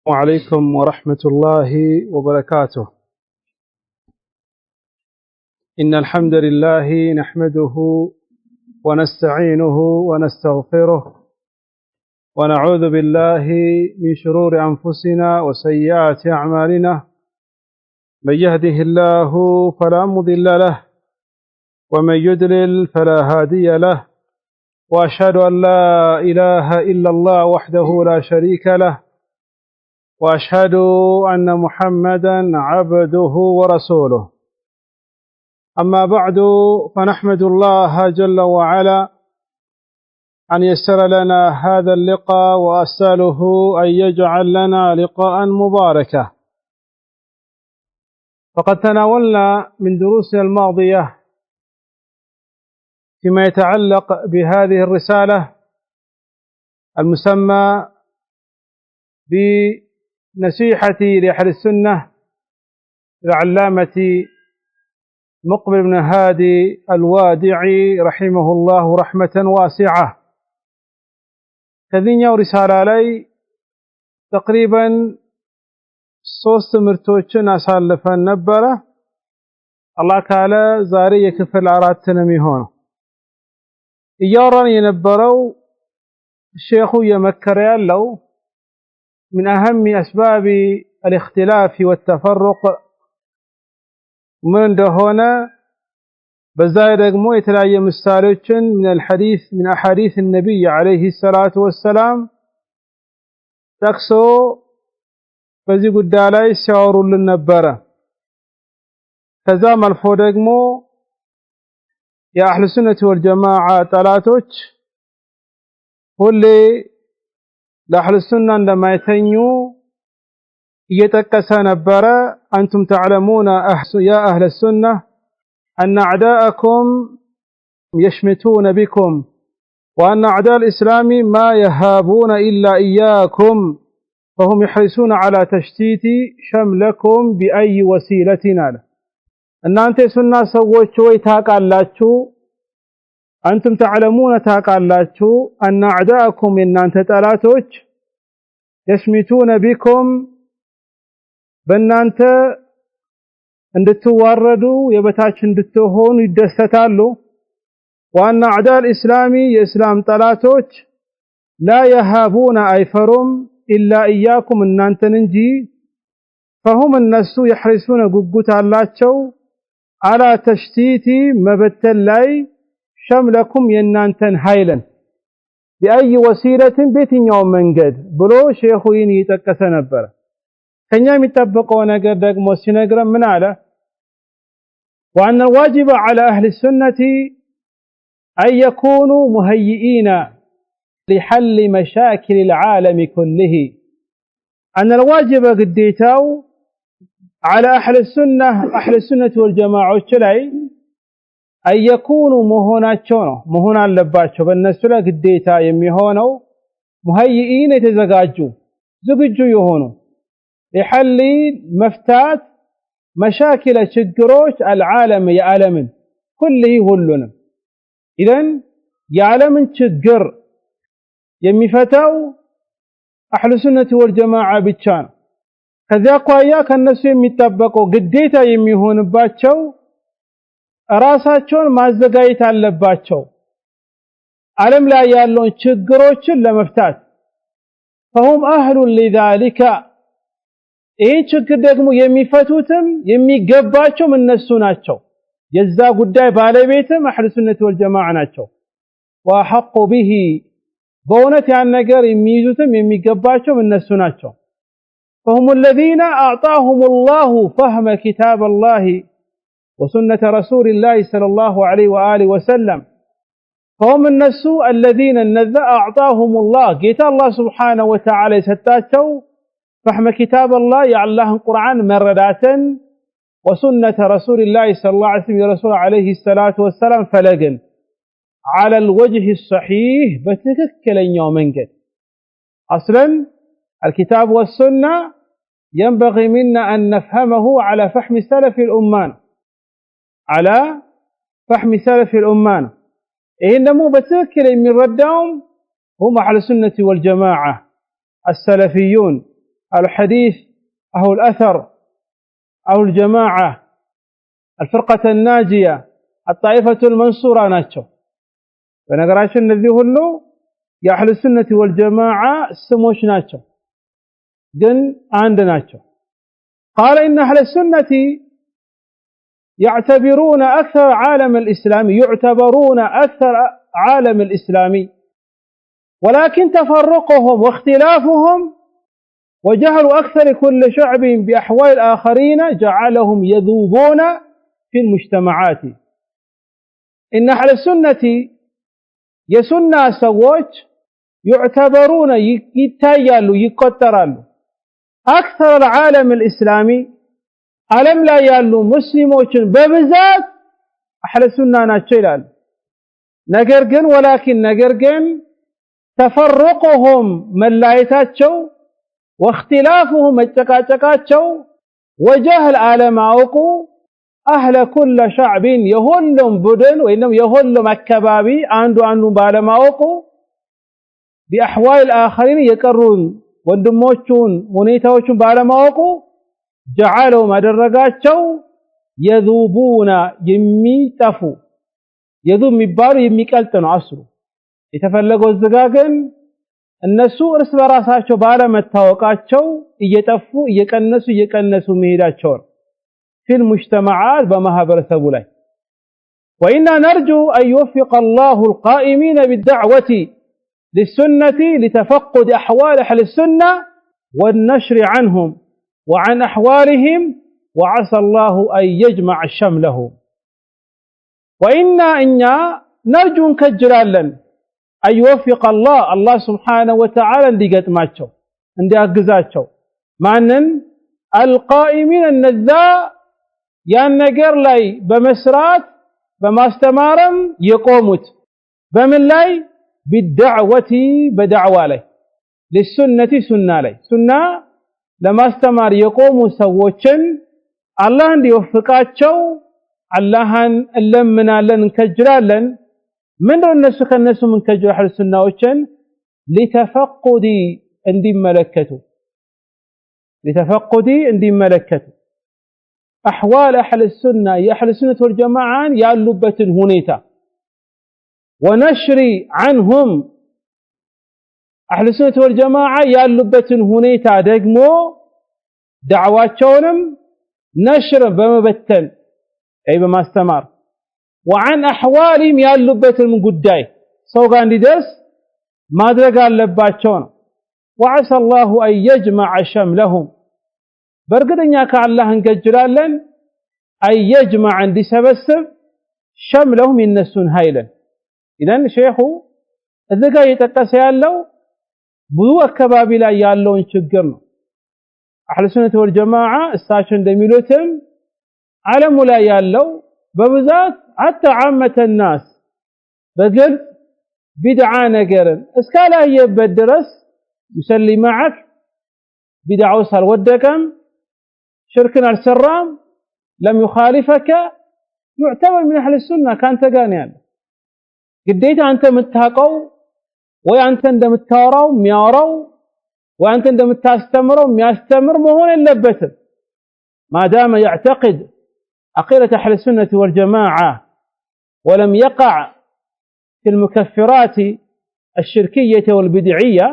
وعليكم ورحمة الله وبركاته. إن الحمد لله نحمده ونستعينه ونستغفره ونعوذ بالله من شرور أنفسنا وسيئات أعمالنا. من يهده الله فلا مضل له ومن يضلل فلا هادي له، وأشهد أن لا إله إلا الله وحده لا شريك له، وأشهد أن محمدا عبده ورسوله. أما بعد، فنحمد الله جل وعلا أن يسر لنا هذا اللقاء، وأسأله أن يجعل لنا لقاء مباركا. فقد تناولنا من دروسنا الماضية فيما يتعلق بهذه الرسالة المسمى بنصيحتي لأهل السنة العلامة مقبل بن هادي الوادعي رحمه الله رحمة واسعة. كذين رسالة لي تقريبا 3 مرتوچن አሳልፈን ነበረ። አላህ ካለ ዛሬ የክፍል 4 ነው የሚሆነው። እያወራን የነበረው ሼኹ የመከረ ያለው من أهم أسباب الاختلاف والتفرق من እንደሆነ በዛይ ደግሞ የተለያየ ምሳሌዎችን من أحاديث النبي عليه الصلاة والسلام ጠቅሶ በዚህ ጉዳይ ላይ ሲያወሩልን ነበረ። ከዛም አልፎ ደግሞ የአህሉ ሱነቲ ወልጀማዓ ጠላቶች ሁሌ ለአህሉ ሱና እንደማይተኙ እየጠቀሰ ነበረ። አንቱም ተዕለሙነ ያ አህለ ሱና أن أعداءكم يشمتون بكم وأن أعداء الإسلام ما يهابون إلا إياكم فهم يحرصون على تشتيت شملكم بأي وسيلة. እናንተ የሱና ሰዎች ወይ ታውቃላችሁ፣ አንቱም ተዕለሙነ ታውቃላችሁ أن أعداءكم የናንተ ጠላቶች يشمتون بكم በእናንተ እንድትዋረዱ የበታች እንድትሆኑ ይደሰታሉ። وأن أعداء الإسلام የእስላም ጠላቶች لا يهابون አይፈሩም إلا إياكم እናንተን እንጂ فهم እነሱ يحرصون ጉጉት አላቸው على تشتيت መበተል ላይ شملكم የናንተን ኃይልን بأي وسيلة በየትኛው መንገድ ብሎ ሼኹ ይህን ይጠቀሰ ነበር። ከኛ የሚጠበቀው ነገር ደግሞ ሲነግረን ምን አለ? وأن الواجب على أهل السنة أن يكونوا مهيئين لحل مشاكل العالم كله. أن الواجب قديتاو على أهل السنة والجماعة ላይ أن يكونوا مهونا አለባቸው በእነሱ ላይ ግዴታ የሚሆነው مهيئين የተዘጋጁ ዝግጁ የሆኑ لحل مفتات مشاكل ችግሮች العالم የዓለምን كله ሁሉንም إذن የዓለምን ችግር የሚፈታው አህሉ ሱነቲ ወልጀማዓ ብቻ ነው። ከዚያ አኳያ ከነሱ የሚጠበቀው ግዴታ የሚሆንባቸው ራሳቸውን ማዘጋጀት አለባቸው ዓለም ላይ ያለውን ችግሮችን ለመፍታት فهم أهل لذلك ይህ ችግር ደግሞ የሚፈቱትም የሚገባቸው እነሱ ናቸው። የዛ ጉዳይ ባለቤትም አህሉ ሱነቲ ወልጀማዓ ናቸው። وحق به በእውነት ያን ነገር የሚይዙትም የሚገባቸው እነሱ ናቸው። فهم الذين أعطاهم الله فهم كتاب الله وسنة رسول الله صلى الله عليه وآله وسلم. فهم الناس الذين أعطاهم الله قيت الله سبحانه وتعالى يسطاቸው فهم كتاب الله يا الله القرآن مرداتا وسنة رسول الله صلى الله عليه وسلم رسول عليه الصلاة والسلام فلقن على الوجه الصحيح بتككلنيو منجد. أصلا الكتاب والسنة ينبغي منا أن نفهمه على فهم سلف الأمان، على فهم سلف الأمان. إنما بتككل من ردهم هم أهل السنة والجماعة السلفيون الحديث أو الأثر أو الجماعة الفرقة الناجية الطائفة المنصورة ناتشو فنقرأش الذي هلو يا أهل السنة والجماعة سموش ناتشو جن عند ناتشو قال إن أهل السنة يعتبرون أكثر عالم الإسلامي ولكن تفرقهم واختلافهم وجهل أكثر كل شعب بأحوال الآخرين جعلهم يذوبون في المجتمعات إن أهل السنة يسنى سووች يعتبرون يتايالو يقترالو أكثر العالم الإسلامي ዓለም ላይ ያሉ ሙስሊሞችን በብዛት አህለ ሱና ናቸው ይላል ነገር ግን ተፈርቁሁም መላየታቸው واختلافهم መጨቃጨቃቸው وجهل አለማወቁ አህለ ኩለ شعب የሁሉም ቡድን ወይንም የሁሉም አካባቢ አንዱን ባለማወቁ بأحوال الآخرين يقرون ወንድሞቹን ሁኔታዎቹን ባለማወቁ جعلوا مدرجاتቸው يذوبون يميطفو يذوب የሚባለው የሚቀልጥ ነው አስሩ የተፈለገው ዝጋገን እነሱ እርስ በራሳቸው ባለመታወቃቸው እየጠፉ እየቀነሱ መሄዳቸው في المجتمعات በማህበረሰቡ ላይ وإنا نرجو أن يوفق الله القائمين بالدعوة للسنة لتفقد أحوال أهل السنة والنشر عنهم وعن أحوالهم وعسى الله أن يجمع شملهم وإنا نرجو كجلالا أن يوفق الله سبحانه وتعالى لقدماتهم عند أقزاتهم معنى القائمين النذاء ينقر لي بمسرات بماستمارم يقومت بمن لي بالدعوة بدعوة لي للسنة سنة لي سنة ለማስተማር የቆሙ ሰዎችን አላህ እንዲወፍቃቸው አላህን እንለምናለን እንከጅራለን ምንድነው እነሱ ከነሱ ምን ከጅራ አህል ሱናዎችን لتفقد እንዲመለከቱ أحوال أهل السنة يا أهل السنة والجماعة ያሉበትን ሁኔታ ونشر عنهم أهل السنة والجماعة ያሉበትን ሁኔታ ደግሞ دعواتهم نشر بمبتن أي بماستمر وعن أحوالهم ያሉበትን ጉዳይ ሰው ጋር እንዲደርስ ማድረግ አለባቸው ነው وعسى الله أن يجمع شملهم በርግጠኛ ከአላህ እንገጅራለን أن يجمع እንዲሰበስብ شملهم ينسون هايلا إذن شيخ እዚህ ጋር እየጠቀሰ ያለው ብዙ አካባቢ ላይ ያለውን ችግር ነው አህለ ሱነቱ ወልጀማዓ እሳቸው እንደሚሉትም ዓለሙ ላይ ያለው በብዛት حتى عامة الناس በግልጽ ቢድዓ ነገርን እስካላየበት ድረስ يسلي معك ቢድዓው ሳልወደቀም ሽርክን አልሰራም لم يخالفك يعتبر من أهل السنة كانت ጋር ነው ያለው ግዴታ አንተ የምታውቀው ወይ አንተ እንደምታወራው የሚያወራው ወይ አንተ እንደምታስተምረው የሚያስተምር መሆን የለበትም ما دام يعتقد عقيدة أهل السنة والجماعة ولم يقع في المكفرات الشركية والبدعية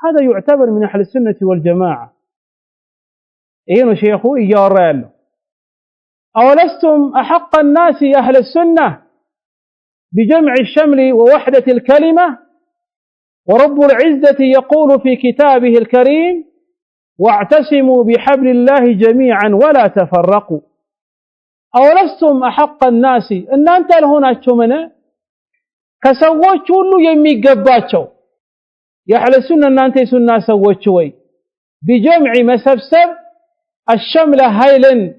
هذا يعتبر من أهل السنة والجماعة إيه شيخو إيارال أولستم أحق الناس أهل السنة بجمع الشمل ووحدة الكلمة ورب العزة يقول في كتابه الكريم واعتصموا بحبل الله جميعا ولا تفرقوا أولستم أحق الناس إن أنت لهنا تشمنا كسوّت كله يميقباتشو يحل السنة أن أنت سنة سوّت شوي بجمع مسبسب الشمل هيلا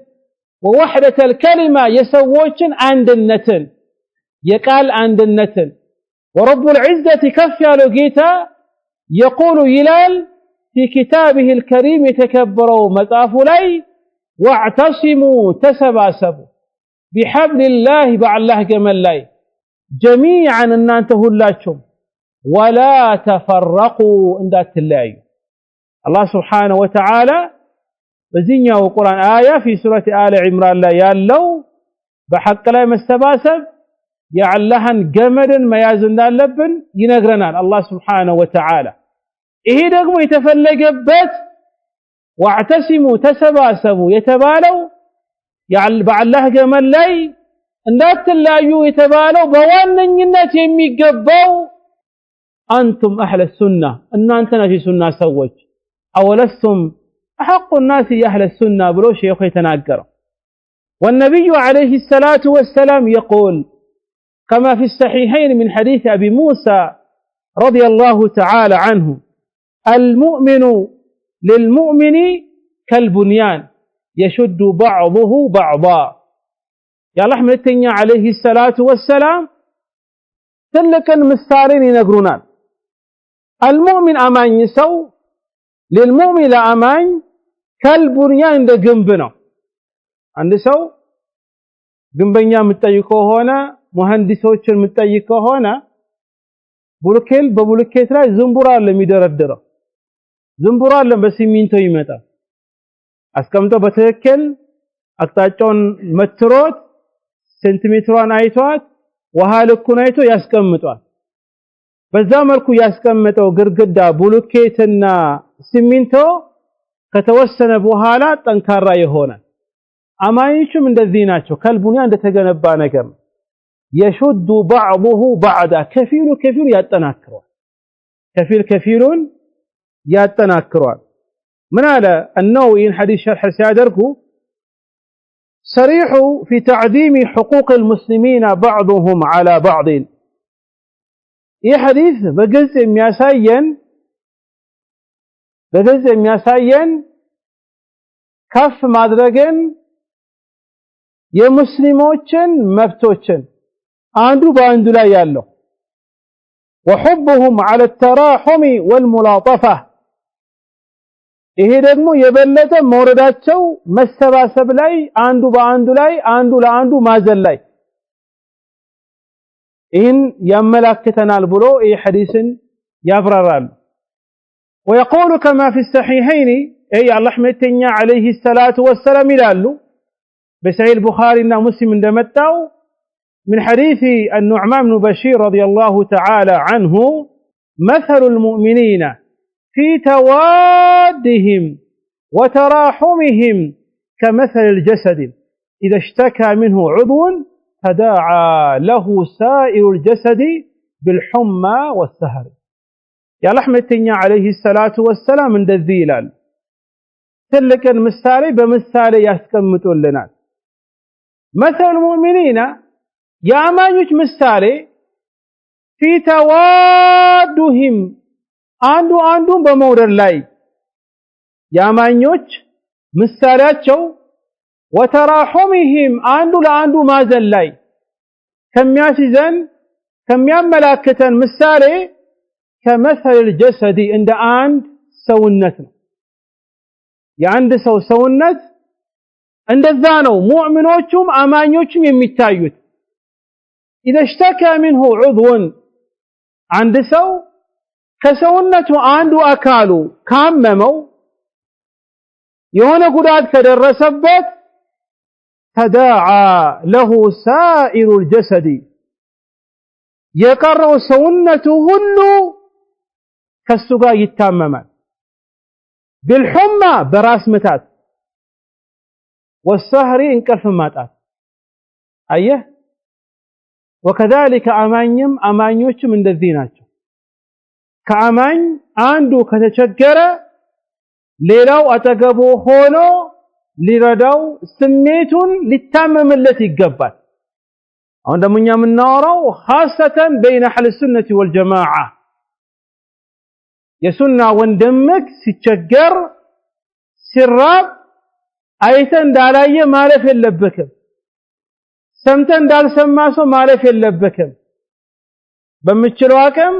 ووحدة الكلمة يسوّت عند النتن يقال عند النتن ورب العزة كفى لقيتا يقول يلال في كتابه الكريم يتكبروا مطافوا لي واعتصموا تسباسبوا بحبل الله الله جمال لي جميعا أن أنتهوا اللاتشم ولا تفرقوا عند التلاي الله سبحانه وتعالى በዚህኛው ቁርአን አያ في سورة آل عمران ላይ ያለው በሐቅ ላይ መሰባሰብ የአላህን ገመድን መያዝ እንዳለብን ይነግረናል አላህ Subhanahu Wa Ta'ala ይሄ ደግሞ የተፈለገበት واعتصموا ተሰባሰቡ የተባለው በአላህ ገመድ ላይ እንዳትላዩ የተባለው በዋነኝነት የሚገባው አንቱም አህለ ሱና እናንተ ናችሁ ሱና ሰዎች አወለስቱም أحق الناس أهل السنة بلو شيخ يتناقر والنبي عليه الصلاة والسلام يقول كما في الصحيحين من حديث أبي موسى رضي الله تعالى عنه المؤمن للمؤمن كالبنيان يشد بعضه بعضا يا رحمة التنيا عليه الصلاة والسلام تلك المستارين ينقرونان المؤمن أمان يسو للمؤمن لأمان كالبنيان ده ግንብ ነው አንድ ሰው ግንበኛ የምትጠይቀው ሆነ መሐንዲሶችን የምትጠይቀው ሆነ ቡልኬል በቡልኬት ላይ ዝንቡራ ለሚደረደረው ዝንቡራ ለበሲሚንቶ ይመጣል አስቀምጦ በትክክል አቅጣጫውን መትሮት ሴንቲሜትሯን አይቷት ውሃ ልኩን አይቶ ያስቀምጧል በዛ መልኩ ያስቀመጠው ግርግዳ ቡልኬትና ሲሚንቶ ከተወሰነ በኋላ ጠንካራ ይሆናል አማኞችም እንደዚህ ናቸው ከልቡኒያ እንደተገነባ ነገር يشد بعضه بعضا كفيل ያጠናክረዋል كفيل ያጠናክረዋል ምን አለ النووي حديث شرح ሲያደርጉ صريح في تعظيم حقوق المسلمين بعضهم على بعض ይህ ሐዲስ በግልጽ የሚያሳየን ከፍ ማድረግን የሙስሊሞችን መብቶችን አንዱ በአንዱ ላይ ያለው وحبهم على التراحم والملاطفة ይሄ ደግሞ የበለጠ መውረዳቸው መሰባሰብ ላይ አንዱ በአንዱ ላይ አንዱ ለአንዱ ማዘን ላይ إن يملكتنا البلو أي حديث يبرران ويقول كما في الصحيحين أي الله حمدتني عليه الصلاة والسلام لالو بسعي البخاري مسلم دمتاو من حديث النعمان بن بشير رضي الله تعالى عنه مثل المؤمنين في توادهم وتراحمهم كمثل الجسد إذا اشتكى منه عضو تداعى له سائر الجسد بالحمى والسهر يا رحمتنا عليه الصلاة والسلام من الذيلال تلك المثالي بمثالي يسكمتون لنا مثل المؤمنين يا أمانيوش مثالي في توادهم عندو بمور الله يا أمانيوش مثالاتشو وتراحمهم عندو لعندو مازن لاي كم ياسزن كم يملاكتن مثالي كمثل الجسد عند عند سونتنا የአንድ ሰው ሰውነት እንደዛ ነው ሙእሚኖቹም አማኞቹም የሚታዩት إذا اشتكى منه عضو عند ሰው ከሰውነቱ አንዱ አካሉ ካመመው የሆነ ጉዳት ከደረሰበት تداعى له سائر الجسد የቀረው ሰውነቱ ሁሉ ከሱ ጋር ይታመማል بالحمى براس متات والسهر انقلف ማጣት አየህ وكذلك አማኞችም እንደዚህ ናቸው ከአማኝ አንዱ ከተቸገረ ሌላው አጠገቡ ሆኖ ሊረዳው ስሜቱን ሊታመምለት ይገባል አሁን ደግሞ እኛ የምናወራው خاصة بين اهل السنة والجماعة የሱና ወንድምክ ሲቸገር ሲራብ አይተ እንዳላየ ማለፍ የለበክም ሰምተ እንዳልሰማ ሰው ማለፍ የለበክም በመችለው አቅም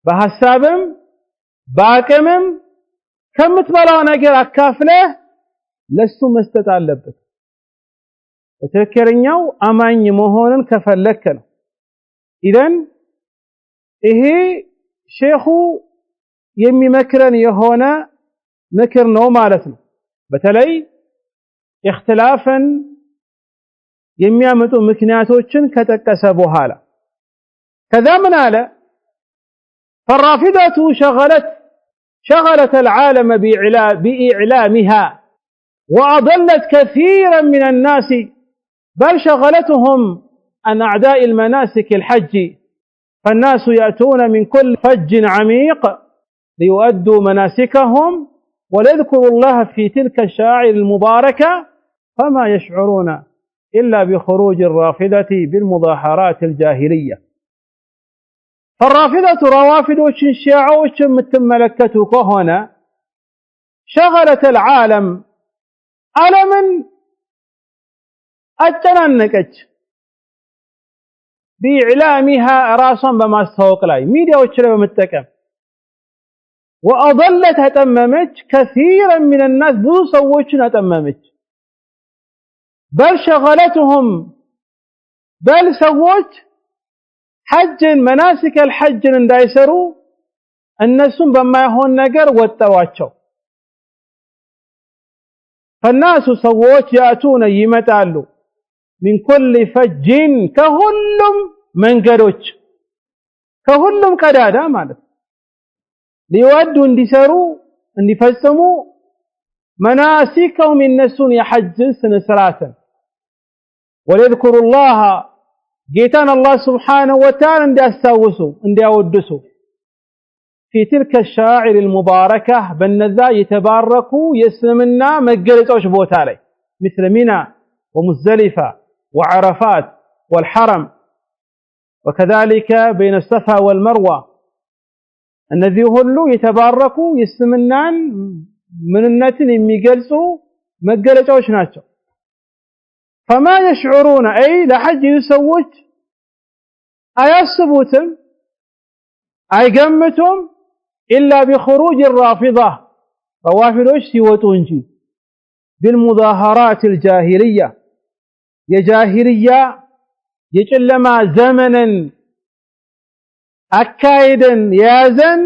በሐሳብም በአቅምም ከምትበላው ነገር አካፍለህ ለሱ መስጠት አለበት በትክክለኛው አማኝ መሆንን ከፈለክ ነው ኢደን ይሄ ሼኹ የሚመክረን የሆነ ምክር ነው ማለት ነው በተለይ اختلافን የሚያመጡ ምክንያቶችን ከጠቀሰ በኋላ ከዛ ምን አለ فالرافضة شغلت العالم بإعلامها وأضلت كثيرا من الناس بل شغلتهم عن أعداء المناسك الحج فالناس يأتون من كل فج عميق ليؤدوا مناسكهم ويذكروا الله في تلك الشعائر المباركة فما يشعرون إلا بخروج الرافضة بالمظاهرات الجاهلية فالرافضة روافد وشيعوش متملكته كهنا شغلت العالم عالما أتنانكت بإعلامها راسا بما استوق لاي ميديا وشرب متكم وأضلت أتممت كثيرا من الناس بوصا وشنا أتممت بل شغلتهم بل سوت حج مناسك الحج እንዳይሰሩ እነሱም በማይሆን ነገር ወጣዋቸው فالناس سوت ياتون ይመጣሉ من كل فج ከሁሉም መንገዶች ከሁሉም ቀዳዳ ማለት ሊወዱ እንዲሰሩ እንዲፈጽሙ مناسكهم النسون يحج سنسراتا ويذكروا الله جيتان الله سبحانه وتعالى እንዲያስታውሱ እንዲያወድሱ في تلك الشاعر المباركة بالنذا يتباركوا يسلمنا مجلسوش بوتا لي مثل منى ومزدلفة وعرفات والحرم وكذلك بين الصفا والمروة الذي هلو يتباركوا يسلمنا ምንነትን የሚገልጹ መገለጫዎች ናቸው فما يشعرون أي لحج يسوج أيصبوتم أيقمتم إلا بخروج الرافضة روافدوش سيوتونجي بالمظاهرات الجاهلية يا جاهلية يجلما زمنا أكايدا يازن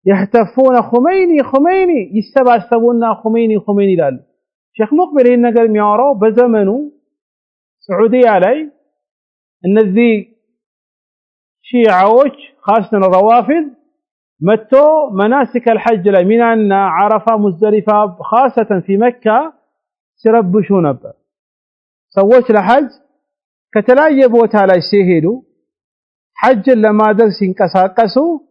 يهتفون خميني يستبعثبون خميني لال شيخ مقبل النقل ميارو بزمنه سعودية علي الذي شيعوش خاصة الروافض متو مناسك الحج من أن عرفة مزدلفة خاصة في مكة سربشون نبر سويت لحج كتلايبوت على الشهيدو حج لما درسين كساكسو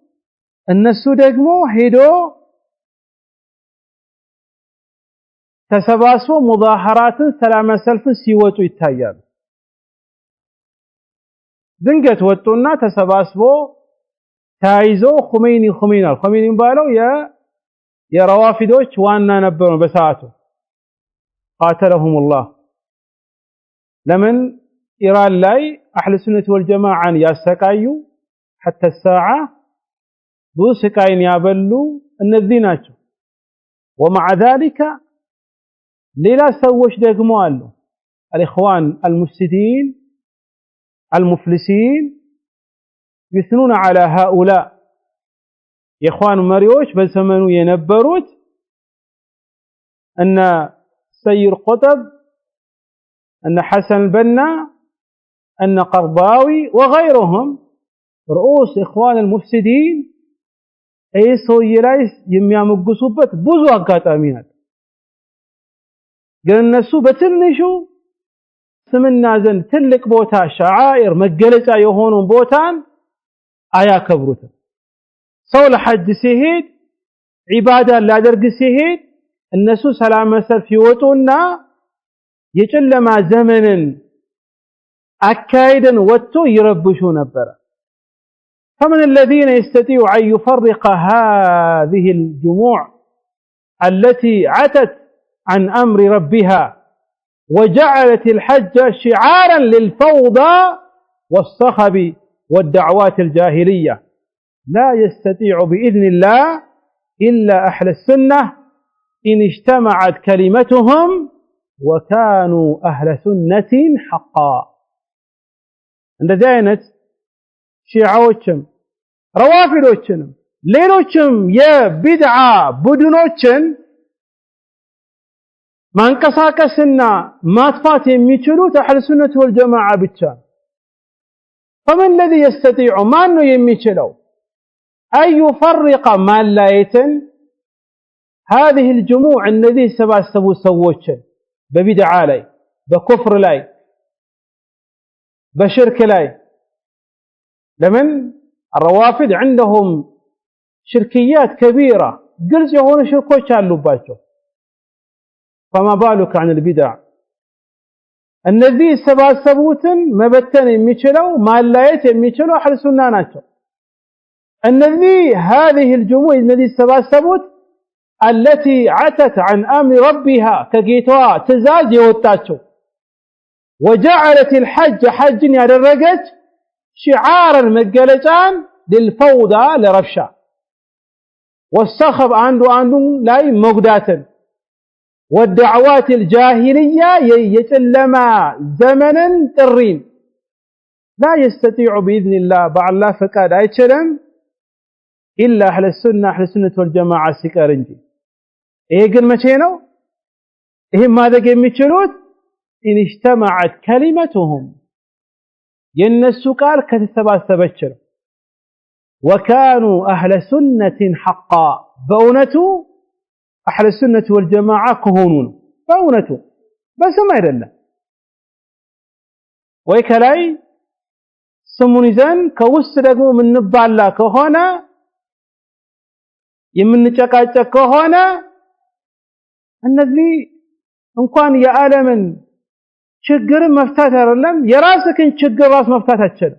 እነሱ ደግሞ ሄዶ ተሰባስቦ ሙዛሃራትን ሰላም ሰልፍን ሲወጡ ይታያሉ ድንገት ወጡና ተሰባስቦ ታይዞ ኹመይኒ ባለው የረዋፊዶች ዋና ነበሩ በሰዓቱ قاتلهم الله ለምን ኢራን ላይ አህለ ሱነት ወልጀማዓን ያሰቃዩ حتى الساعه بوسكاين يابلو እነዚህ ናቸው ومع ذلك ሌላ ሰዎች ደግሞ አሉ الاخوان المفسدين المفلسين يثنون على هؤلاء اخوان مريوش በዘመኑ የነበሩት ان سير قطب ان حسن البنا ان قرضاوي وغيرهم رؤوس اخوان المفسدين اي ሰውዬ ላይ የሚያመግሱበት ብዙ አጋጣሚ ናት ግን እነሱ በትንሹ ስምና ዘንድ ትልቅ ቦታ ሻዓኢር መገለጫ የሆነውን ቦታን አያከብሩትም ሰው ለሐጅ ሲሄድ ዒባዳ ሊያደርግ ሲሄድ እነሱ ሰላም ሰልፍ ይወጡና የጨለማ ዘመንን አካይደን ወጥቶ ይረብሹ ነበር فمن الذين يستطيع أن يفرق هذه الجموع التي عتت عن أمر ربها وجعلت الحج شعارا للفوضى والصخب والدعوات الجاهلية لا يستطيع بإذن الله إلا أهل السنة إن اجتمعت كلمتهم وكانوا أهل سنة حقا عند دينة شيعوچم روافدوچنم ሌሎችም የቢድዓ ቡድኖችን ማንቀሳቀስና ማጥፋት የሚችሉት አህለ ሱነት ወልጀማዓ ብቻ فمن الذي يستطيع ما ነው የሚችለው أن يفرق مالاية هذه الجموع الذي سباسبوا سووችን በቢድዓ ላይ በኩፍር ላይ በሽርክ ላይ ለምን الروافض عندهم شركيات كبيرة ግልጽ የሆኑ ሽርኮች አሉባቸው فما بالك عن البدع እነዚህ ሰባሰቡትን መበተን የሚችለው ማላየት የሚችለው አህለ ሱና ናቸው እነዚህ هذه الجموع الذي ሰባሰቡት التي عتت عن امر ربها كጌታዋ ትእዛዝ የወጣቸው وجعلت الحج حجን ያደረገች شعارا መገለጫን للفوضى لربشة والصخب አንዱ ላይ መጉዳትን والدعوات الجاهلية يتلما زمنا ترين لا يستطيع بإذن الله بالله فقد አይችልም إلا أهل السنة والجماعة ሲቀር እንጂ ይሄ ግን መቼ ነው ይሄ ማድረግ የሚችሉት إن اجتمعت كلمتهم የነሱ ቃል ከተሰባሰበች ነው وكانوا أهل سنة حقا በእውነቱ أهل السنة والجماعة كهونون فأونته بس ما يدل ويكلاي سمونيزان كوست دقمو من نبالا كهونا يمن نشاكاچا كهونا النذي انكوان يا آلمن ችግር መፍታት አይደለም የራስክን ችግር ራስ መፍታት አትችል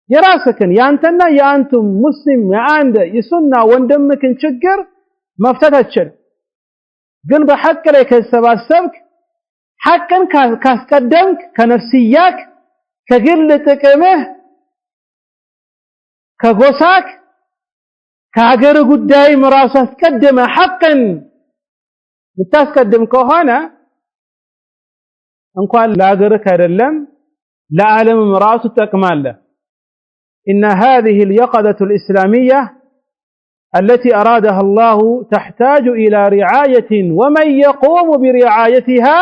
የራስክን ያንተና ያንቱም ሙስሊም ያንደ የሱና ወንድምክን ችግር መፍታት አትችል ግን በሐቅ ላይ ከሰባሰብክ ሐቅን ካስቀደምክ ከነፍስያክ ከግል ጥቅምህ ከጎሳክ ከሀገር ጉዳይ ራስ አስቀደመ ሐቅን ብታስቀድም ከሆነ እንኳን ለሀገርክ አይደለም ለዓለም ራሱ ተጠቅማለህ إن هذه اليقظة الإسلامية التي أرادها الله تحتاج إلى رعاية ومن يقوم برعايتها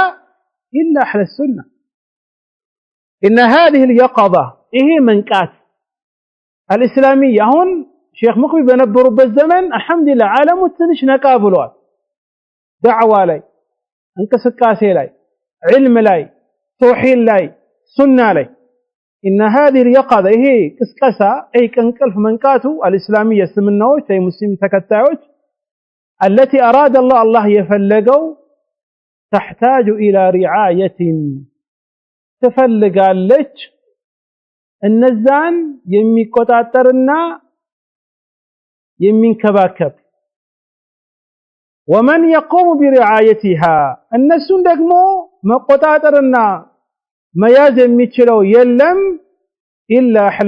إلا أهل السنة إن هذه اليقظة إيه منكات الإسلامية هون شيخ مقبل بنبروا بالزمن الحمد لله عالم التنش نقابلوات دعوة لي انكسكاسي لي علم لي توحيد لي سنة لي إن هذه اليقظة هي كسكسة أي كنكلف منكاته الإسلامية سمنوش أي مسلم تكتاوش التي أراد الله يفلقوا تحتاج إلى رعاية تفلق اللج النزان يمي قطاترنا يمي كباكب ومن يقوم برعايتها النسون دقمو مقطاترنا መያዝ የሚችለው የለም إلا أهل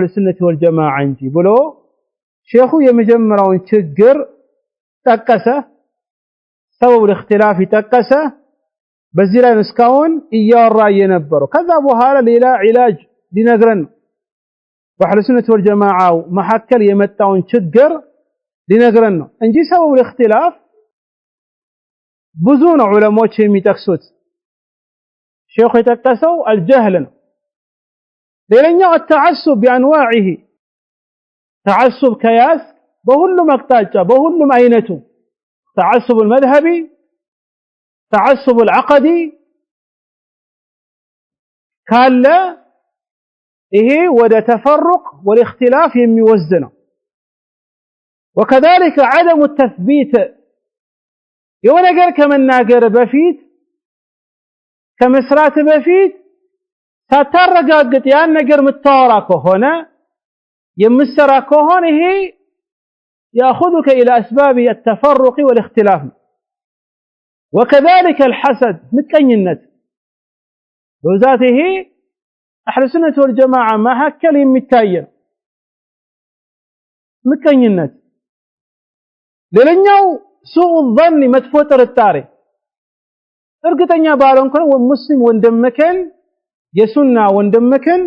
السنة والجماعة እንጂ ብሎ ሼኹ የመጀመሪያውን ችግር ጠቀሰ ሰበብ الاختلاف ጠቀሰ በዚህ ላይ እስካሁን እያወራ የነበረው ከዛ በኋላ ሌላ ዒላጅ ሊነግረን በአህለ ሱነት ወልጀማዓ መሐከል የመጣውን ችግር ሊነግረን ነው እንጂ ሰበብ الاختلاف ብዙ ነው ዑለሞች የሚጠቅሱት شيخ يتكسو الجهل ليلنيو التعصب بأنواعه تعصب كياس بهل مقتاجة بهل عينته تعصب المذهبي تعصب العقدي كان لا إيه وده تفرق والاختلاف يميوزنه وكذلك عدم التثبيت يوانا قال كمن ناقر بفيت كمسرات بفيت سترقاقت يان نقر متطورا كهونا يمسرا كهونا هي يأخذك إلى أسباب التفرق والاختلاف وكذلك الحسد متكينت وذاته أهل السنة والجماعة ما هكذا يمتاين متكينت للنيو سوء الظن متفوتر التاريخ እርግጠኛ ባልሆንኩ ሙስሊም ወንድምከን የሱና ወንድምከን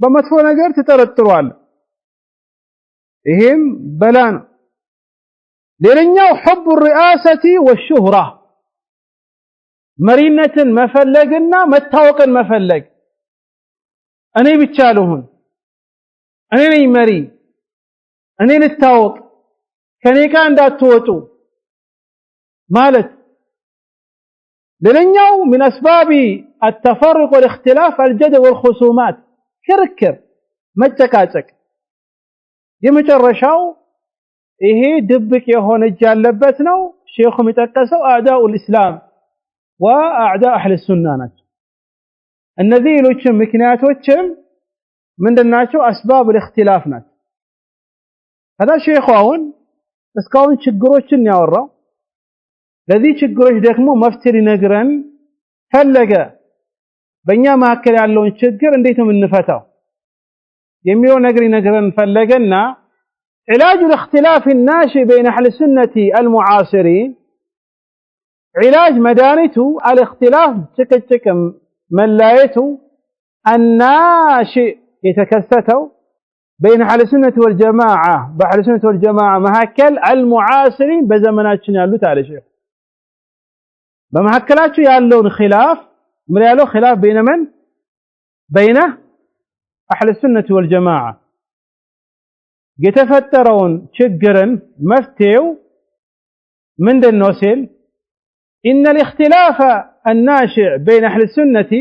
በመጥፎ ነገር ተጠረጥሯል ይሄም በላን ሌላኛው حب الرئاسة والشهرة መሪነትን መፈለግና መታወቅን መፈለግ እኔ ብቻ ልሁን እኔ ነኝ መሪ እኔ ልታወቅ ከኔ ጋር እንዳትወጡ ማለት ሌላኛው من اسباب التفرق والاختلاف الجدل والخصومات ክርክር መጨቃጨቅ የመጨረሻው ይሄ ድብቅ የሆነ እጅ ያለበት ነው ሼኹ የሚጠቀሰው አዕዳኡ الاسلام واعداء اهل السنه ናቸው እነዚህ ሌሎች ምክንያቶችም ምንድናቸው اسباب الاختلاف ናቸው هذا ሼኹ አሁን እስካሁን ችግሮችን ያወራው ለዚህ ችግሮች ደግሞ መፍትሄ ሊነግረን ፈለገ በእኛ መካከል ያለውን ችግር እንዴት ነው የምንፈታው የሚለው ነገር ይነግረን ፈለገና علاج الاختلاف الناشئ بين اهل السنه المعاصرين علاج مدانته الاختلاف تكتك ملايته الناشئ يتكسته بين اهل السنه والجماعه باهل السنه والجماعه مهكل المعاصرين بزماناتنا ያሉት አለ ሼህ በመሐከላቸው ያለውን خلاف ምን ያለው خلاف بين من بين اهل السنه والجماعه የተፈጠረውን ችግርን መፍትሄው ምንድነው ሲል ان الاختلاف الناشئ بين اهل السنه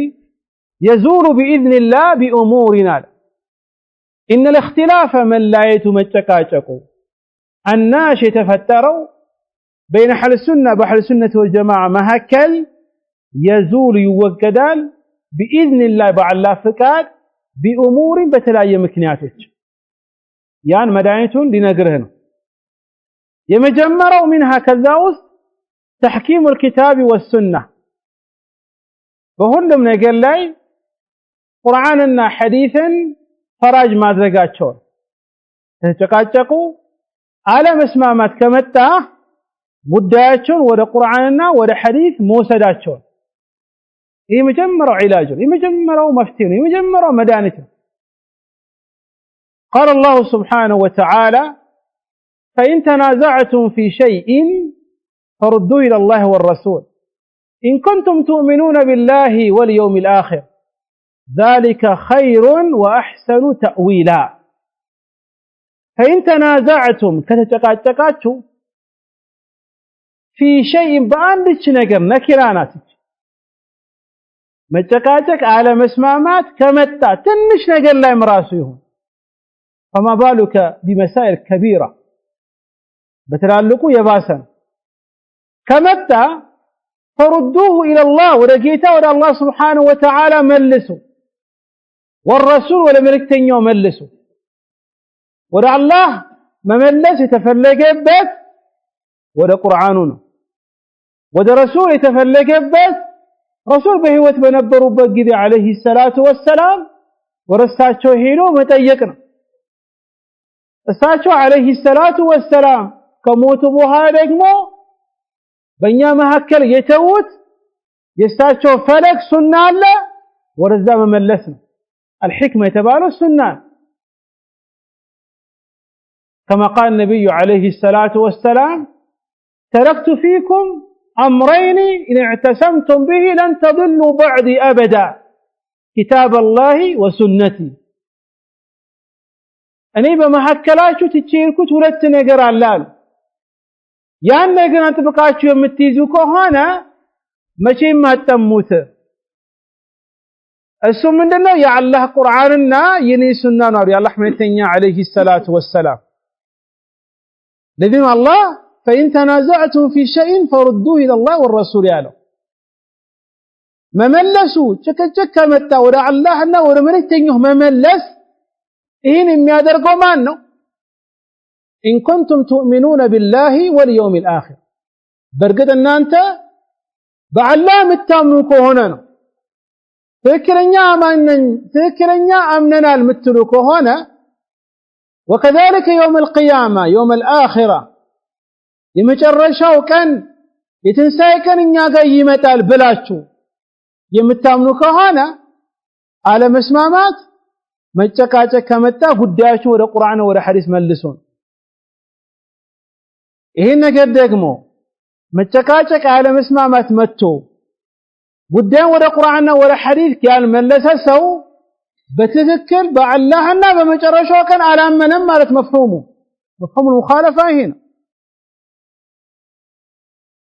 يزول باذن الله بامورنا ان الاختلاف من لا يتمጨቃጨቁ الناشئ የተፈጠረው بين اهل السنه باهل السنه والجماعه مهكل يزول يوجدال باذن الله بالله فقاد بامور بتلايه ምክንያቶች ያን መድኃኒቱን ሊነግርህ ነው የመጀመሪያው منها ከዛ ውስጥ تحكيم الكتاب والسنه በሁሉም ነገር ላይ ቁርአንና ሐዲስን ፈራጅ ማድረጋቸው ተጨቃጨቁ አለመስማማት ከመጣ ጉዳያቸውን ወደ ቁርአንና ወደ ሐዲስ መውሰዳቸው ይሄ መጀመሪያው ዒላጅ ነው የመጀመሪያው መፍትሄ ነው የመጀመሪያው መድኃኒት ነው قال الله سبحانه وتعالى فإن تنازعتم في شيء فردوه إلى الله والرسول إن كنتم تؤمنون بالله واليوم الآخر ذلك خير وأحسن تأويلا فإن تنازعتم كتتقاتقاتوا في شيء بأندش نقر نكرانات متقاتق على مسمامات كمتا تنش نقر لا يمراسيهم فما بالك بمسائل كبيرة بتلالكوا يباسا كمتا فردوه إلى الله ورجيته إلى الله سبحانه وتعالى ملسوا والرسول ولملكتين يوم ملسوا ودع الله مملس يتفلق بس ودع قرآننا ودع رسول يتفلق بس رسول بهوت بنبروا بقيد عليه الصلاة والسلام ورساته هيلو متيقنا እሳቸው عليه الصلاه والسلام ከሞቱ በኋላ ደግሞ በእኛ መሐከል የተውት የእሳቸው ፈለግ ሱና አለ ወደዛ መመለስ ነው الحكمه የተባለው ሱና كما قال النبي عليه الصلاه والسلام تركت فيكم امرين ان اعتصمتم به لن تضلوا بعدي ابدا كتاب الله وسنتي እኔ በመሐከላችሁ ትቼልኩት ሁለት ነገር አለ አሉ ያን ነገር አጥብቃችሁ የምትይዙ ከሆነ መቼም አትጠሙት እሱ ምንድነው የአላህ ቁርአንና የኔ ሱና ነው የአላህ መልእክተኛ አለይሂ ሰላቱ ወሰላም ለዚህ አላህ فإن تنازعتم في شيء فردوه إلى الله والرسول ያለው መመለሱ ጭቅጭቅ ከመጣ ወደ አላህና ወደ መልእክተኛው መመለስ إن የሚያደርገው ማን ነው إن كنتم تؤمنون بالله واليوم الآخر በርግጥ እናንተ በአላህ የምታምኑ ከሆነ ነው ትክክለኛ አማኝ ትክክለኛ አምነናል የምትሉ ከሆነ وكذلك يوم القيامة يوم الآخرة የመጨረሻው ቀን የትንሣኤ ቀን እኛ ጋር ይመጣል ብላችሁ የምታምኑ ከሆነ አለመስማማት መጨቃጨቅ ከመጣ ጉዳያችሁ ወደ ቁርአን ወደ ሐዲስ መልሱን ይሄን ነገር ደግሞ መጨቃጨቅ አለመስማማት መጥቶ ጉዳዩን ወደ ቁርአንና ወደ ሐዲስ ያልመለሰ ሰው በትክክል በአላህና በመጨረሻው ቀን አላመነም ማለት መፍሁሙ ሙኻለፋ ይሄ ነው።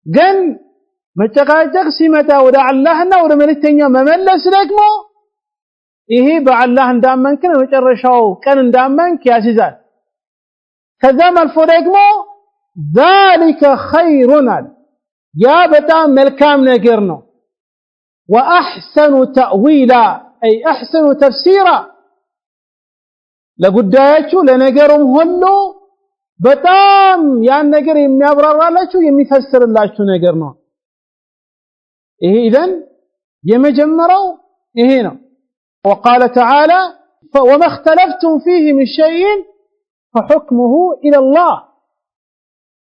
ግን መጨቃጨቅ ሲመጣ ወደ አላህና ወደ መልእክተኛው መመለስ ደግሞ ይሄ በአላህ እንዳመንክ በመጨረሻው ቀን እንዳመንክ ያስይዛል። ከዛም አልፎ ደግሞ ذلك خير ያ በጣም መልካም ነገር ነው። وأحسن تأويلا أي أحسن تفسيرا ለጉዳያችሁ ለነገሩም ሁሉ በጣም ያን ነገር የሚያብራራላችሁ የሚፈስርላችሁ ነገር ነው። ይሄ ኢዘን የመጀመሪያው ይሄ ነው። وقال تعالى وما اختلفتم فيه من شيء فحكمه إلى الله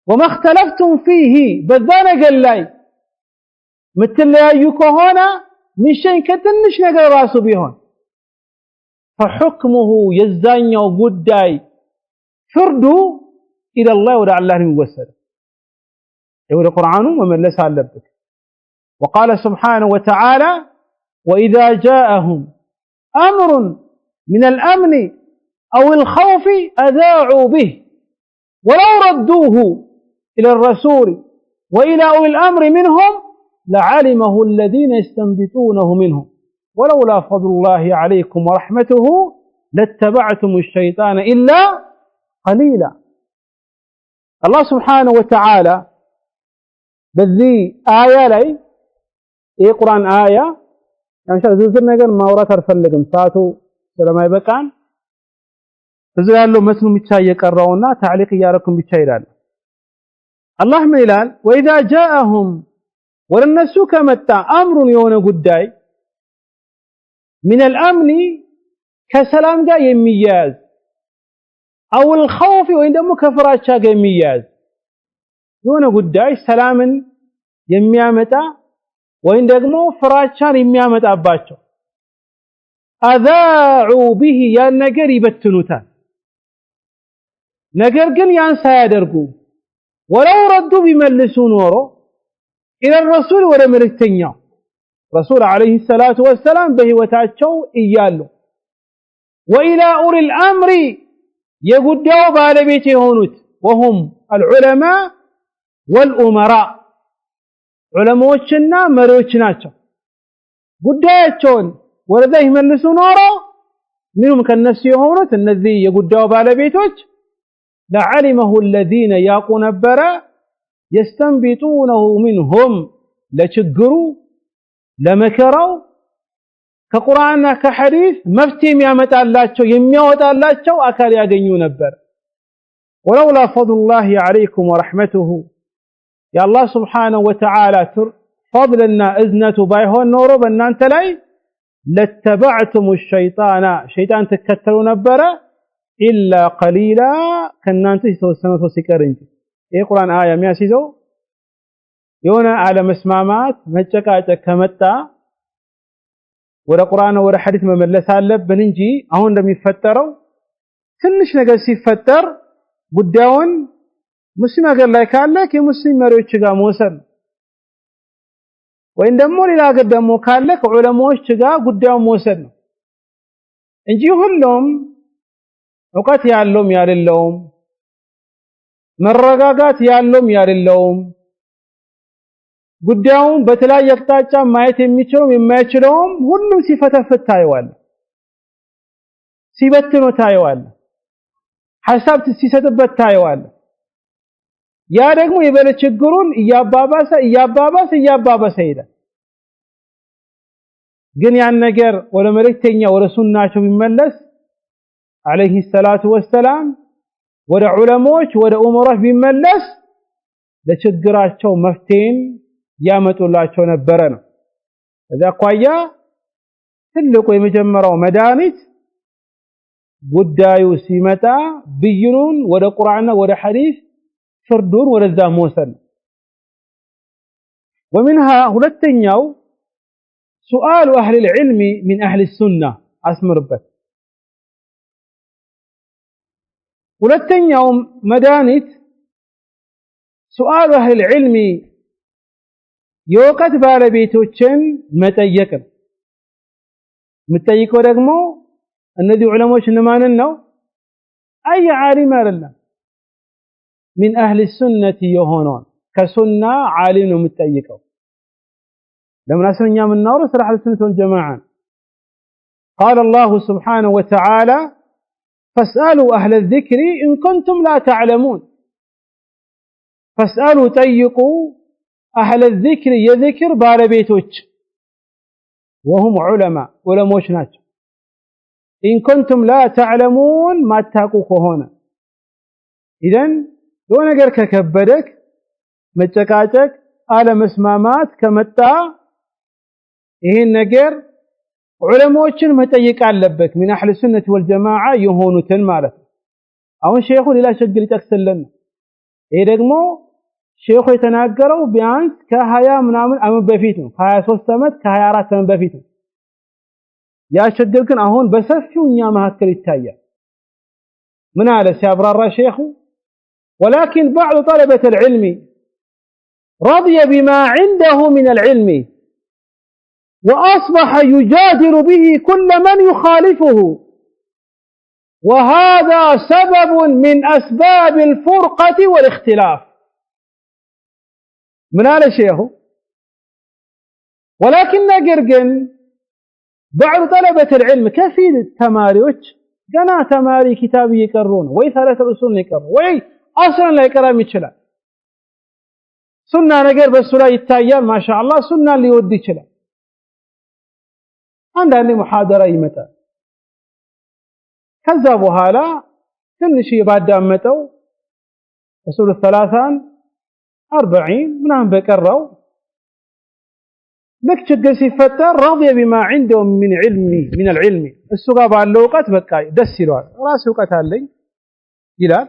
وما اختلفتم فيه በዛ ነገር ላይ ምትለያዩ ከሆነ من شيء ከትንሽ ነገር ራሱ ቢሆን فحكمه የዛኛው ጉዳይ ፍርዱ إلى الله ወደ አላህ ነው የሚወሰደው። ወደ ቁርአኑ መመለስ አለበት። وقال سبحانه وتعالى وإذا جاءهم أمر من الأمن أو الخوف أذاعوا به ولو ردوه إلى الرسول وإلى أولي الأمر منهم لعلمه الذين يستنبطونه منهم ولولا فضل الله عليكم ورحمته لاتبعتم الشيطان إلا قليلا. الله سبحانه وتعالى بذي آية لي إيه قرآن آية يعني شاء زوزر نقل ما ورات أرفلقم ساتو سلام يبقان فزي قال له مثل متشاية قررونا تعليق ياركم بتشايران. الله من إلال وإذا جاءهم ولنسو كمتا أمر يونا قداي من الأمن كسلام جاء يمياز أو الخوف وإنما كفرات شاق يمياز يونا قداي سلام يميامتا وإن دقمو فراتشان يميامت أباتشو أذاعوا به يا نقر يبتنوتان نقر قل يانسا يدرقو ولو ردوا بملسون ورو إلى الرسول ولا ملكتنيا رسول عليه الصلاة والسلام به وتاتشو إيالو وإلى أولي الأمر يقدوا بالبيت هونت وهم العلماء والأمراء علماء مريوچ ናቸው ጉዳያቸውን ወደዛ ይመልሱ ኖሮ ምንም ከነሱ የሆኑት እነዚህ የጉዳዩ ባለቤቶች لعلمه الذين يقون ነበር يستنبطونه منهم ለችግሩ ለመከራው ከቁርአንና ከሐዲስ መፍትሄ የሚያመጣላቸው የሚያወጣላቸው አካል ያገኙ ነበር። ولولا فضل الله عليكم ورحمته يا الله سبحانه وتعالى فضلنا إذنة بايهون نورو بنانت لاي لاتبعتم الشيطان شيطان تكتلوا نبرا إلا قليلا كنانت يتوسنوا سكرنج إيه قرآن آية مياسيزو يونا على مسمامات مجكاة كمتا ولا قرآن ولا حديث مملس هالب بننجي أهون لم يفتروا تنش نقل سيفتر قداون مسلم أقول لك قال يمسلم مريوش جا موسر وإن دمو للا قدمو قال لك علموش جا قدام موسر انجي هلهم وقت يعلم يارلهم مرقاقات يعلم يارلهم قدام بتلا يقتاجا ما يتميشلهم يما يشلهم هلهم سيفتفت تايوال سيبتنو تايوال حساب تسيستبت تايوال ያ ደግሞ የበለ ችግሩን እያባባሰ ይላል። ግን ያን ነገር ወደ መልእክተኛ ወደ ሱናቸው ቢመለስ አለይሂ ሰላቱ ወሰላም ወደ ዑለሞች ወደ ኡመራህ ቢመለስ ለችግራቸው መፍትሄን ያመጡላቸው ነበረ ነው። እዛ አኳያ ትልቁ የመጀመሪያው መድኃኒት ጉዳዩ ሲመጣ ብይኑን ወደ ቁርአንና ወደ ሐዲስ فردون ولذا موسن. ومنها هلتنياو سؤال أهل العلم من أهل السنة أسمر بك هلتنياو مدانت سؤال أهل العلم يوقت بالبيتوچن متيقن متيقو ደግሞ እነዚህ ዑለሞች እነማንን ነው أي عالم አይደለም من أهل السنة يهونون كسنة عالم متيقو لما نسمع من نور سرح السنة والجماعة قال الله سبحانه وتعالى فاسألوا أهل الذكر إن كنتم لا تعلمون فاسألوا تيقوا أهل الذكر يذكر بالبيتوچ وهم علماء ولموش ناتو إن كنتم لا تعلمون ما تاقوا هنا إذن لو نقر ككبدك متشكاتك على مسمامات كمتا إهن نقر علموچن متيق علبك من أهل السنة والجماعة يهونوا تنمالك أو شيخو لا شجل تكسلن إيه دقمو شيخو يتناقروا بيانس كهايا منامن أمن بفيتهم كهايا سوستمت كهايا رات أمن بفيتهم يا شجلكن أهون بسفيو نيا مهكل التايا من هذا سيابرار شيخو ولكن بعض طلبة العلم رضي بما عنده من العلم وأصبح يجادل به كل من يخالفه وهذا سبب من أسباب الفرقة والاختلاف من هذا الشيخ ولكن قرقن بعض طلبة العلم كثير التماريوش قنا تماري كتابي يقرون وي ثلاثة أصول يقرون وي أصلا لا يقرأ ميشلا سنة نقر بالسلاء التايان ما شاء الله سنة اللي يودي شلا عندنا محاضرة يمتى كذبوا هالا كل شيء بعد دامته أصول الثلاثان 40 منهم بكروا لك شقة فتر رضي بما عندهم من العلم السقاب على اللوقات بكاي دسلوا راسي وقت لي جلال